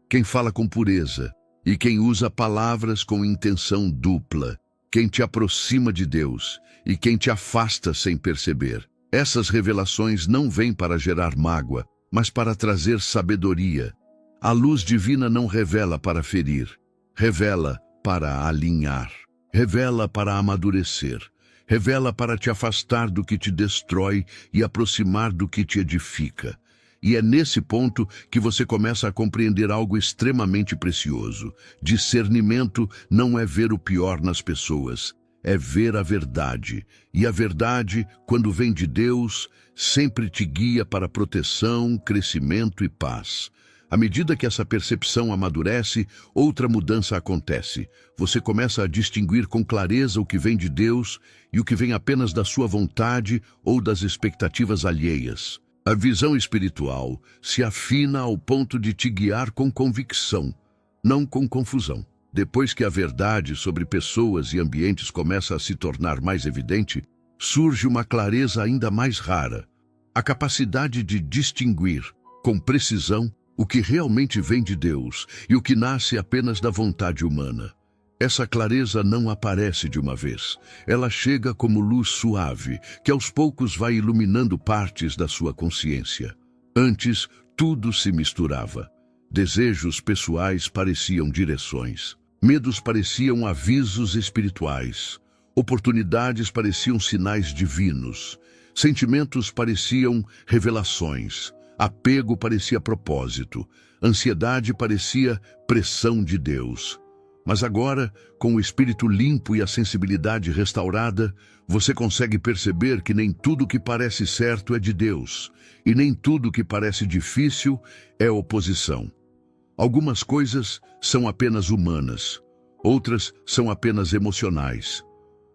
A: Quem fala com pureza e quem usa palavras com intenção dupla. Quem te aproxima de Deus e quem te afasta sem perceber. Essas revelações não vêm para gerar mágoa, mas para trazer sabedoria. A luz divina não revela para ferir, revela para alinhar, revela para amadurecer, revela para te afastar do que te destrói e aproximar do que te edifica. E é nesse ponto que você começa a compreender algo extremamente precioso. Discernimento não é ver o pior nas pessoas, é ver a verdade. E a verdade, quando vem de Deus, sempre te guia para proteção, crescimento e paz. À medida que essa percepção amadurece, outra mudança acontece. Você começa a distinguir com clareza o que vem de Deus e o que vem apenas da sua vontade ou das expectativas alheias. A visão espiritual se afina ao ponto de te guiar com convicção, não com confusão. Depois que a verdade sobre pessoas e ambientes começa a se tornar mais evidente, surge uma clareza ainda mais rara. A capacidade de distinguir, com precisão, o que realmente vem de Deus e o que nasce apenas da vontade humana. Essa clareza não aparece de uma vez. Ela chega como luz suave, que aos poucos vai iluminando partes da sua consciência. Antes, tudo se misturava. Desejos pessoais pareciam direções. Medos pareciam avisos espirituais. Oportunidades pareciam sinais divinos. Sentimentos pareciam revelações. Apego parecia propósito, ansiedade parecia pressão de Deus. Mas agora, com o espírito limpo e a sensibilidade restaurada, você consegue perceber que nem tudo que parece certo é de Deus, e nem tudo que parece difícil é oposição. Algumas coisas são apenas humanas, outras são apenas emocionais,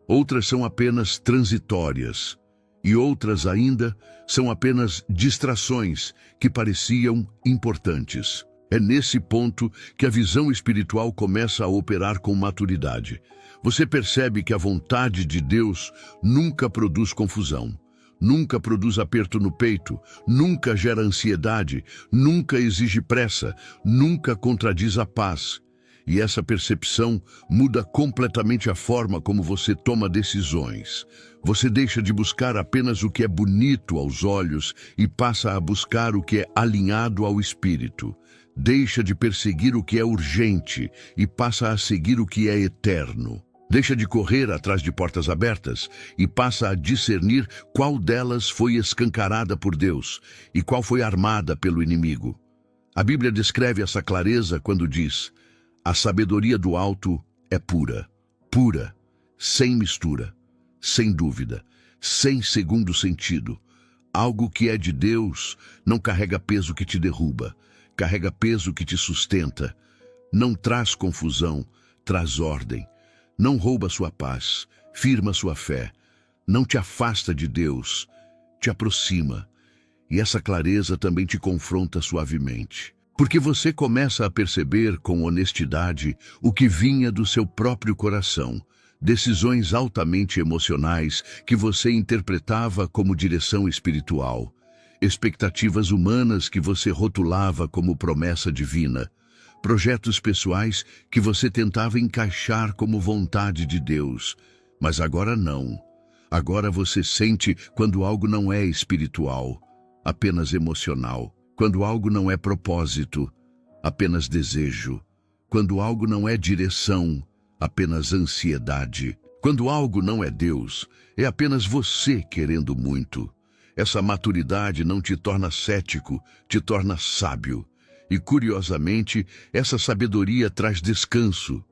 A: outras são apenas transitórias, e outras ainda são apenas distrações que pareciam importantes. É nesse ponto que a visão espiritual começa a operar com maturidade. Você percebe que a vontade de Deus nunca produz confusão, nunca produz aperto no peito, nunca gera ansiedade, nunca exige pressa, nunca contradiz a paz. E essa percepção muda completamente a forma como você toma decisões. Você deixa de buscar apenas o que é bonito aos olhos e passa a buscar o que é alinhado ao espírito. Deixa de perseguir o que é urgente e passa a seguir o que é eterno. Deixa de correr atrás de portas abertas e passa a discernir qual delas foi escancarada por Deus e qual foi armada pelo inimigo. A Bíblia descreve essa clareza quando diz: a sabedoria do alto é pura, pura, sem mistura, sem dúvida, sem segundo sentido. Algo que é de Deus não carrega peso que te derruba, carrega peso que te sustenta. Não traz confusão, traz ordem. Não rouba sua paz, firma sua fé. Não te afasta de Deus, te aproxima. E essa clareza também te confronta suavemente. Porque você começa a perceber com honestidade o que vinha do seu próprio coração, decisões altamente emocionais que você interpretava como direção espiritual, expectativas humanas que você rotulava como promessa divina, projetos pessoais que você tentava encaixar como vontade de Deus. Mas agora não. Agora você sente quando algo não é espiritual, apenas emocional. Quando algo não é propósito, apenas desejo. Quando algo não é direção, apenas ansiedade. Quando algo não é Deus, é apenas você querendo muito. Essa maturidade não te torna cético, te torna sábio. E, curiosamente, essa sabedoria traz descanso.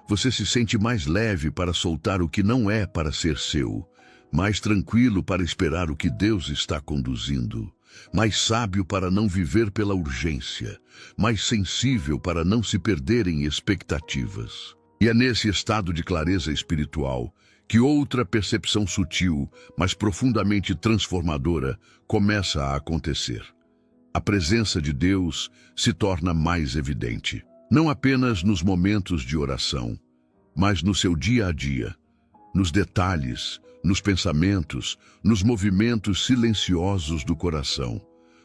A: Você se sente mais leve para soltar o que não é para ser seu, mais tranquilo para esperar o que Deus está conduzindo, mais sábio para não viver pela urgência, mais sensível para não se perder em expectativas. E é nesse estado de clareza espiritual que outra percepção sutil, mas profundamente transformadora, começa a acontecer. A presença de Deus se torna mais evidente, não apenas nos momentos de oração, mas no seu dia a dia, nos detalhes, nos pensamentos, nos movimentos silenciosos do coração.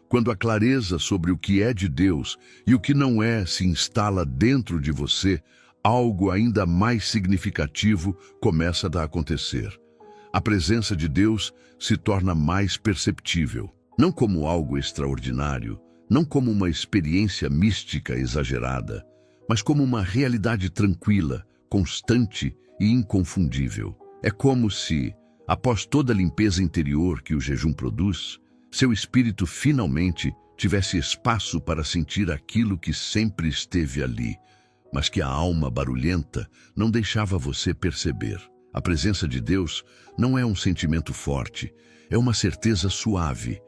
A: Quando a clareza sobre o que é de Deus e o que não é se instala dentro de você, algo ainda mais significativo começa a acontecer. A presença de Deus se torna mais perceptível, não como algo extraordinário, não como uma experiência mística exagerada, mas como uma realidade tranquila, constante e inconfundível. É como se, após toda a limpeza interior que o jejum produz, seu espírito finalmente tivesse espaço para sentir aquilo que sempre esteve ali, mas que a alma barulhenta não deixava você perceber. A presença de Deus não é um sentimento forte, é uma certeza suave.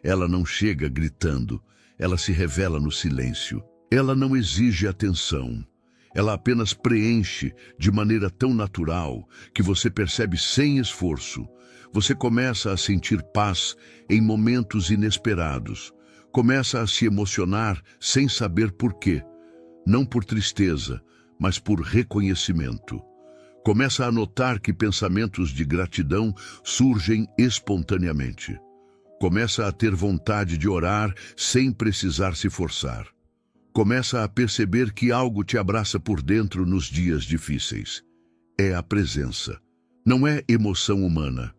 A: Ela não chega gritando, ela se revela no silêncio. Ela não exige atenção. Ela apenas preenche de maneira tão natural que você percebe sem esforço. Você começa a sentir paz em momentos inesperados. Começa a se emocionar sem saber por quê. Não por tristeza, mas por reconhecimento. Começa a notar que pensamentos de gratidão surgem espontaneamente. Começa a ter vontade de orar sem precisar se forçar. Começa a perceber que algo te abraça por dentro nos dias difíceis. É a presença. Não é emoção humana.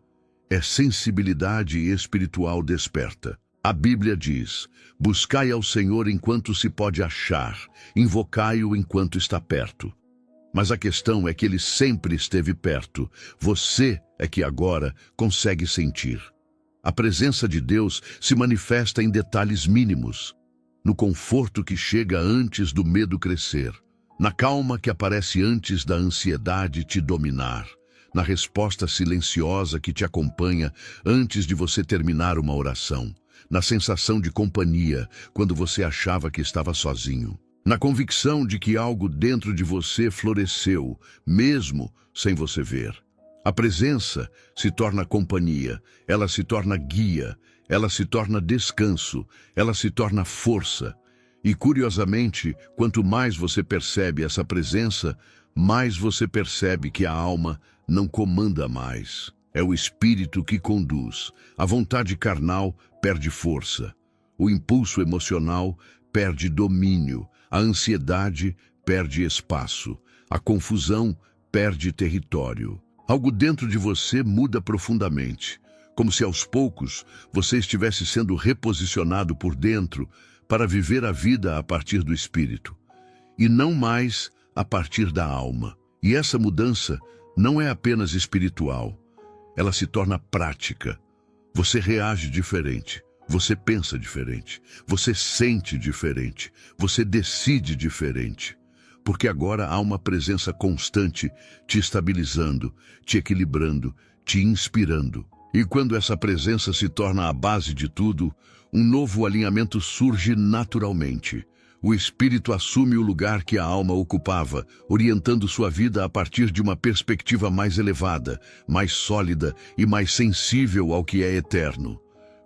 A: É sensibilidade espiritual desperta. A Bíblia diz: buscai ao Senhor enquanto se pode achar, invocai-o enquanto está perto. Mas a questão é que ele sempre esteve perto. Você é que agora consegue sentir. A presença de Deus se manifesta em detalhes mínimos, no conforto que chega antes do medo crescer, na calma que aparece antes da ansiedade te dominar, na resposta silenciosa que te acompanha antes de você terminar uma oração, na sensação de companhia quando você achava que estava sozinho, na convicção de que algo dentro de você floresceu, mesmo sem você ver. A presença se torna companhia, ela se torna guia, ela se torna descanso, ela se torna força. E, curiosamente, quanto mais você percebe essa presença, mais você percebe que a alma não comanda mais. É o espírito que conduz. A vontade carnal perde força. O impulso emocional perde domínio. A ansiedade perde espaço. A confusão perde território. Algo dentro de você muda profundamente, como se aos poucos você estivesse sendo reposicionado por dentro para viver a vida a partir do espírito, e não mais a partir da alma. E essa mudança não é apenas espiritual, ela se torna prática. Você reage diferente, você pensa diferente, você sente diferente, você decide diferente. Porque agora há uma presença constante te estabilizando, te equilibrando, te inspirando. E quando essa presença se torna a base de tudo, um novo alinhamento surge naturalmente. O espírito assume o lugar que a alma ocupava, orientando sua vida a partir de uma perspectiva mais elevada, mais sólida e mais sensível ao que é eterno.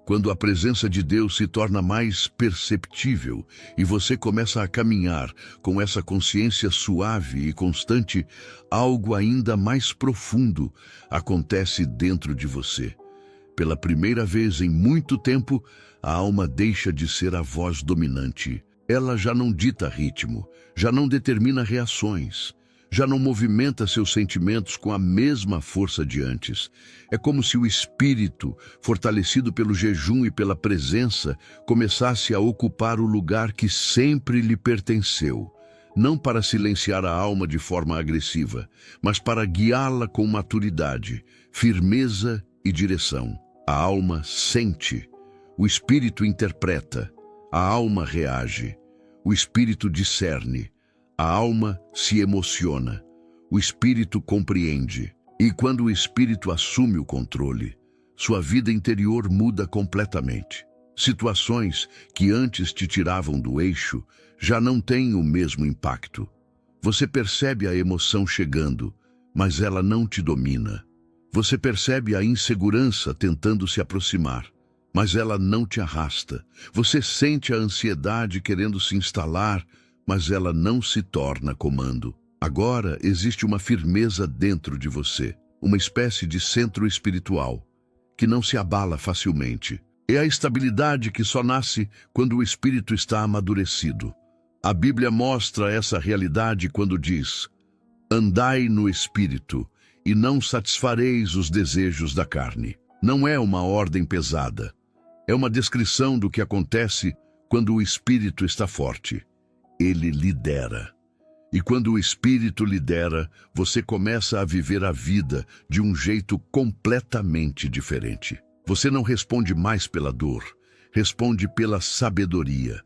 A: Quando a presença de Deus se torna mais perceptível e você começa a caminhar com essa consciência suave e constante, algo ainda mais profundo acontece dentro de você. Pela primeira vez em muito tempo, a alma deixa de ser a voz dominante. Ela já não dita ritmo, já não determina reações, já não movimenta seus sentimentos com a mesma força de antes. É como se o espírito, fortalecido pelo jejum e pela presença, começasse a ocupar o lugar que sempre lhe pertenceu, não para silenciar a alma de forma agressiva, mas para guiá-la com maturidade, firmeza e direção. A alma sente, o espírito interpreta, a alma reage, o espírito discerne, a alma se emociona, o espírito compreende. E quando o espírito assume o controle, sua vida interior muda completamente. Situações que antes te tiravam do eixo já não têm o mesmo impacto. Você percebe a emoção chegando, mas ela não te domina. Você percebe a insegurança tentando se aproximar, mas ela não te arrasta. Você sente a ansiedade querendo se instalar, mas ela não se torna comando. Agora existe uma firmeza dentro de você, uma espécie de centro espiritual, que não se abala facilmente. É a estabilidade que só nasce quando o espírito está amadurecido. A Bíblia mostra essa realidade quando diz: andai no espírito, e não satisfareis os desejos da carne. Não é uma ordem pesada. É uma descrição do que acontece quando o espírito está forte. Ele lidera. E quando o espírito lidera, você começa a viver a vida de um jeito completamente diferente. Você não responde mais pela dor, responde pela sabedoria.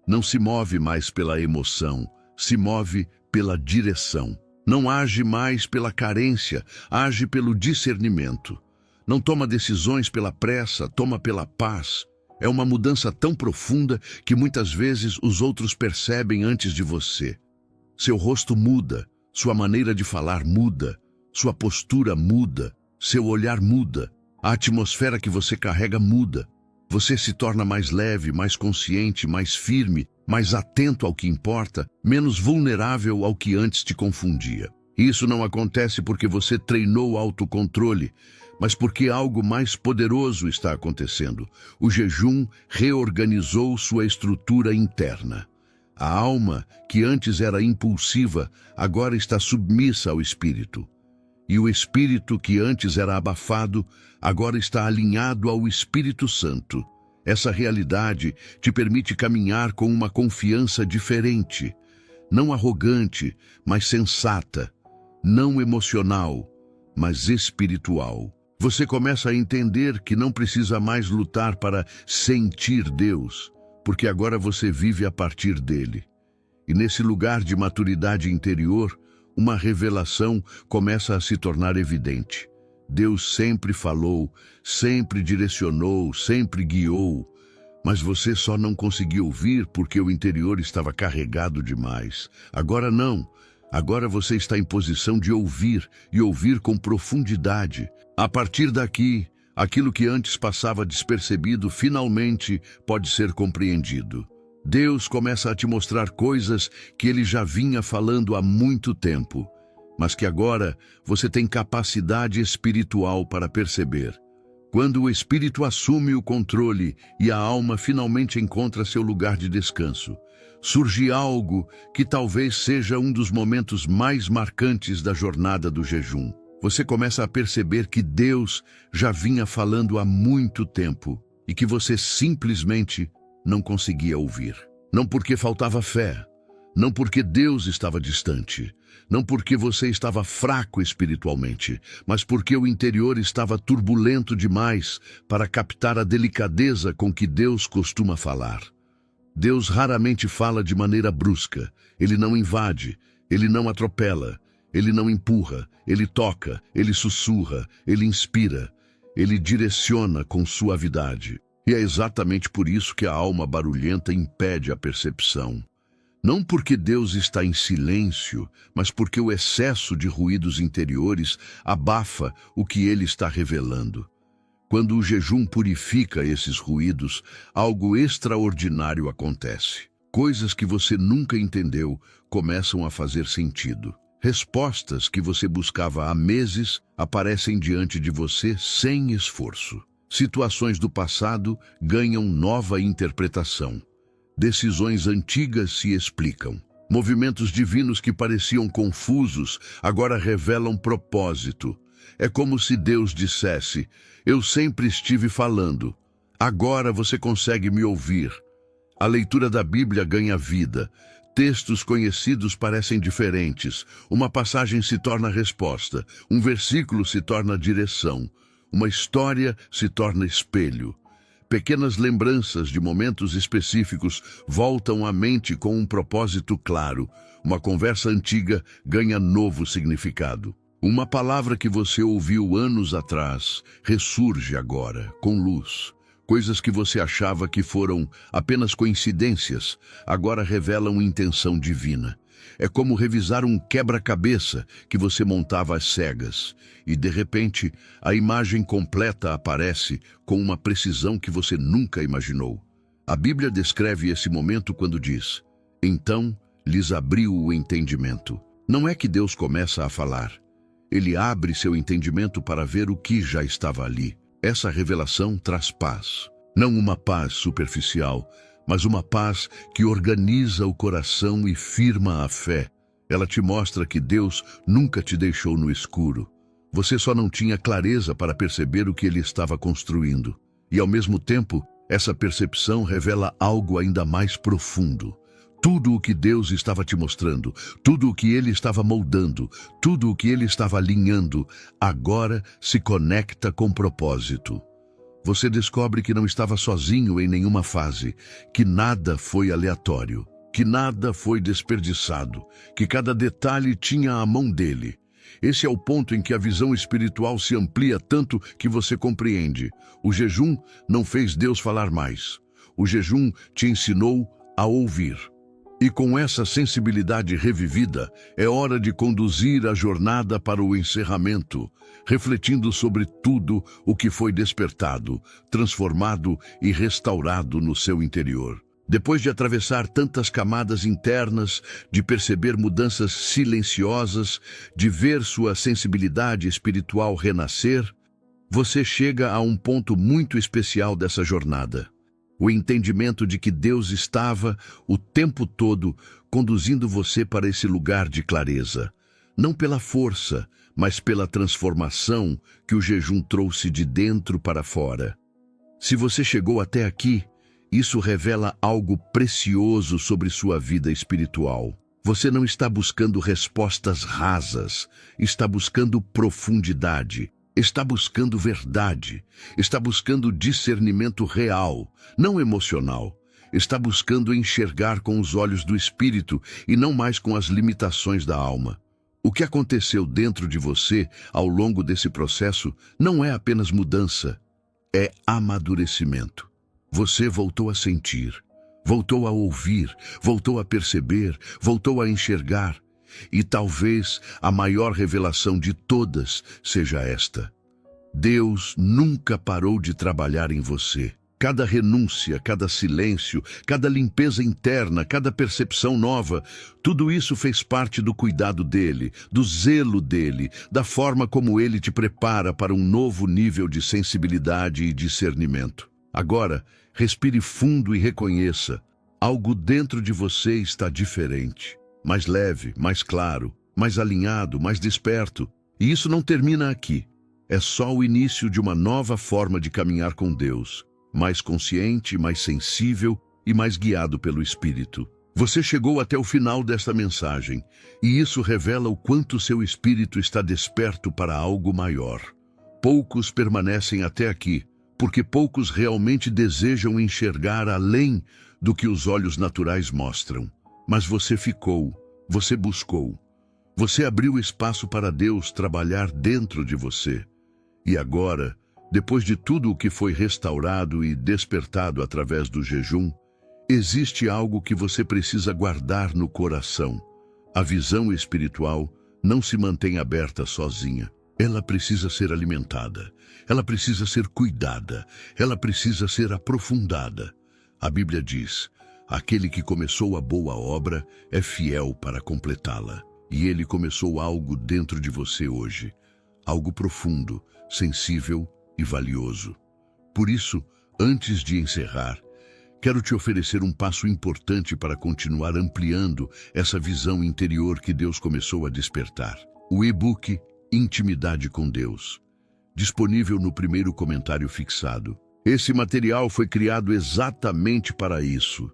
A: Não se move mais pela emoção, se move pela direção. Não age mais pela carência, age pelo discernimento. Não toma decisões pela pressa, toma pela paz. É uma mudança tão profunda que muitas vezes os outros percebem antes de você. Seu rosto muda, sua maneira de falar muda, sua postura muda, seu olhar muda, a atmosfera que você carrega muda. Você se torna mais leve, mais consciente, mais firme, mais atento ao que importa, menos vulnerável ao que antes te confundia. Isso não acontece porque você treinou autocontrole, mas porque algo mais poderoso está acontecendo. O jejum reorganizou sua estrutura interna. A alma, que antes era impulsiva, agora está submissa ao espírito. E o espírito, que antes era abafado, agora está alinhado ao Espírito Santo. Essa realidade te permite caminhar com uma confiança diferente, não arrogante, mas sensata, não emocional, mas espiritual. Você começa a entender que não precisa mais lutar para sentir Deus, porque agora você vive a partir dele. E nesse lugar de maturidade interior, uma revelação começa a se tornar evidente. Deus sempre falou, sempre direcionou, sempre guiou, mas você só não conseguiu ouvir porque o interior estava carregado demais. Agora não. Agora você está em posição de ouvir e ouvir com profundidade. A partir daqui, aquilo que antes passava despercebido finalmente pode ser compreendido. Deus começa a te mostrar coisas que Ele já vinha falando há muito tempo, mas que agora você tem capacidade espiritual para perceber. Quando o Espírito assume o controle e a alma finalmente encontra seu lugar de descanso, surge algo que talvez seja um dos momentos mais marcantes da jornada do jejum. Você começa a perceber que Deus já vinha falando há muito tempo e que você simplesmente não conseguia ouvir. Não porque faltava fé, não porque Deus estava distante, não porque você estava fraco espiritualmente, mas porque o interior estava turbulento demais para captar a delicadeza com que Deus costuma falar. Deus raramente fala de maneira brusca, Ele não invade, Ele não atropela, Ele não empurra, Ele toca, Ele sussurra, Ele inspira, Ele direciona com suavidade. E é exatamente por isso que a alma barulhenta impede a percepção. Não porque Deus está em silêncio, mas porque o excesso de ruídos interiores abafa o que Ele está revelando. Quando o jejum purifica esses ruídos, algo extraordinário acontece. Coisas que você nunca entendeu começam a fazer sentido. Respostas que você buscava há meses aparecem diante de você sem esforço. Situações do passado ganham nova interpretação. Decisões antigas se explicam. Movimentos divinos que pareciam confusos agora revelam propósito. É como se Deus dissesse: eu sempre estive falando. Agora você consegue me ouvir. A leitura da Bíblia ganha vida. Textos conhecidos parecem diferentes. Uma passagem se torna resposta. Um versículo se torna direção. Uma história se torna espelho. Pequenas lembranças de momentos específicos voltam à mente com um propósito claro. Uma conversa antiga ganha novo significado. Uma palavra que você ouviu anos atrás ressurge agora, com luz. Coisas que você achava que foram apenas coincidências, agora revelam intenção divina. É como revisar um quebra-cabeça que você montava às cegas, e de repente a imagem completa aparece com uma precisão que você nunca imaginou. A Bíblia descreve esse momento quando diz: então lhes abriu o entendimento. Não é que Deus começa a falar. Ele abre seu entendimento para ver o que já estava ali. Essa revelação traz paz. Não uma paz superficial, mas uma paz que organiza o coração e firma a fé. Ela te mostra que Deus nunca te deixou no escuro. Você só não tinha clareza para perceber o que Ele estava construindo. E ao mesmo tempo, essa percepção revela algo ainda mais profundo. Tudo o que Deus estava te mostrando, tudo o que Ele estava moldando, tudo o que Ele estava alinhando, agora se conecta com propósito. Você descobre que não estava sozinho em nenhuma fase, que nada foi aleatório, que nada foi desperdiçado, que cada detalhe tinha a mão dele. Esse é o ponto em que a visão espiritual se amplia tanto que você compreende. O jejum não fez Deus falar mais. O jejum te ensinou a ouvir. E com essa sensibilidade revivida, é hora de conduzir a jornada para o encerramento, refletindo sobre tudo o que foi despertado, transformado e restaurado no seu interior. Depois de atravessar tantas camadas internas, de perceber mudanças silenciosas, de ver sua sensibilidade espiritual renascer, você chega a um ponto muito especial dessa jornada. O entendimento de que Deus estava, o tempo todo, conduzindo você para esse lugar de clareza. Não pela força, mas pela transformação que o jejum trouxe de dentro para fora. Se você chegou até aqui, isso revela algo precioso sobre sua vida espiritual. Você não está buscando respostas rasas, está buscando profundidade. Está buscando verdade, está buscando discernimento real, não emocional. Está buscando enxergar com os olhos do espírito e não mais com as limitações da alma. O que aconteceu dentro de você ao longo desse processo não é apenas mudança, é amadurecimento. Você voltou a sentir, voltou a ouvir, voltou a perceber, voltou a enxergar. E talvez a maior revelação de todas seja esta: Deus nunca parou de trabalhar em você. Cada renúncia, cada silêncio, cada limpeza interna, cada percepção nova, tudo isso fez parte do cuidado dele, do zelo dele, da forma como ele te prepara para um novo nível de sensibilidade e discernimento. Agora, respire fundo e reconheça: algo dentro de você está diferente. Mais leve, mais claro, mais alinhado, mais desperto. E isso não termina aqui. É só o início de uma nova forma de caminhar com Deus, mais consciente, mais sensível e mais guiado pelo Espírito. Você chegou até o final desta mensagem, e isso revela o quanto seu espírito está desperto para algo maior. Poucos permanecem até aqui, porque poucos realmente desejam enxergar além do que os olhos naturais mostram. Mas você ficou, você buscou, você abriu espaço para Deus trabalhar dentro de você. E agora, depois de tudo o que foi restaurado e despertado através do jejum, existe algo que você precisa guardar no coração. A visão espiritual não se mantém aberta sozinha. Ela precisa ser alimentada, ela precisa ser cuidada, ela precisa ser aprofundada. A Bíblia diz: aquele que começou a boa obra é fiel para completá-la. E ele começou algo dentro de você hoje, algo profundo, sensível e valioso. Por isso, antes de encerrar, quero te oferecer um passo importante para continuar ampliando essa visão interior que Deus começou a despertar. O e-book Intimidade com Deus, disponível no primeiro comentário fixado. Esse material foi criado exatamente para isso,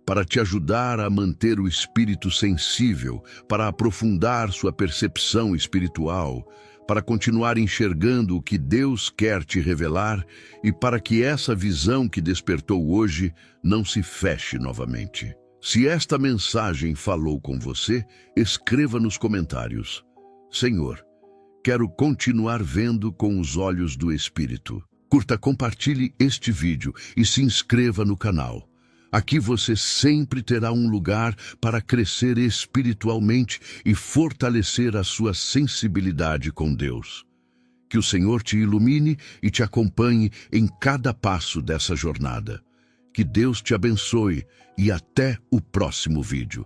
A: para te ajudar a manter o espírito sensível, para aprofundar sua percepção espiritual, para continuar enxergando o que Deus quer te revelar e para que essa visão que despertou hoje não se feche novamente. Se esta mensagem falou com você, escreva nos comentários: Senhor, quero continuar vendo com os olhos do Espírito. Curta, compartilhe este vídeo e se inscreva no canal. Aqui você sempre terá um lugar para crescer espiritualmente e fortalecer a sua sensibilidade com Deus. Que o Senhor te ilumine e te acompanhe em cada passo dessa jornada. Que Deus te abençoe e até o próximo vídeo.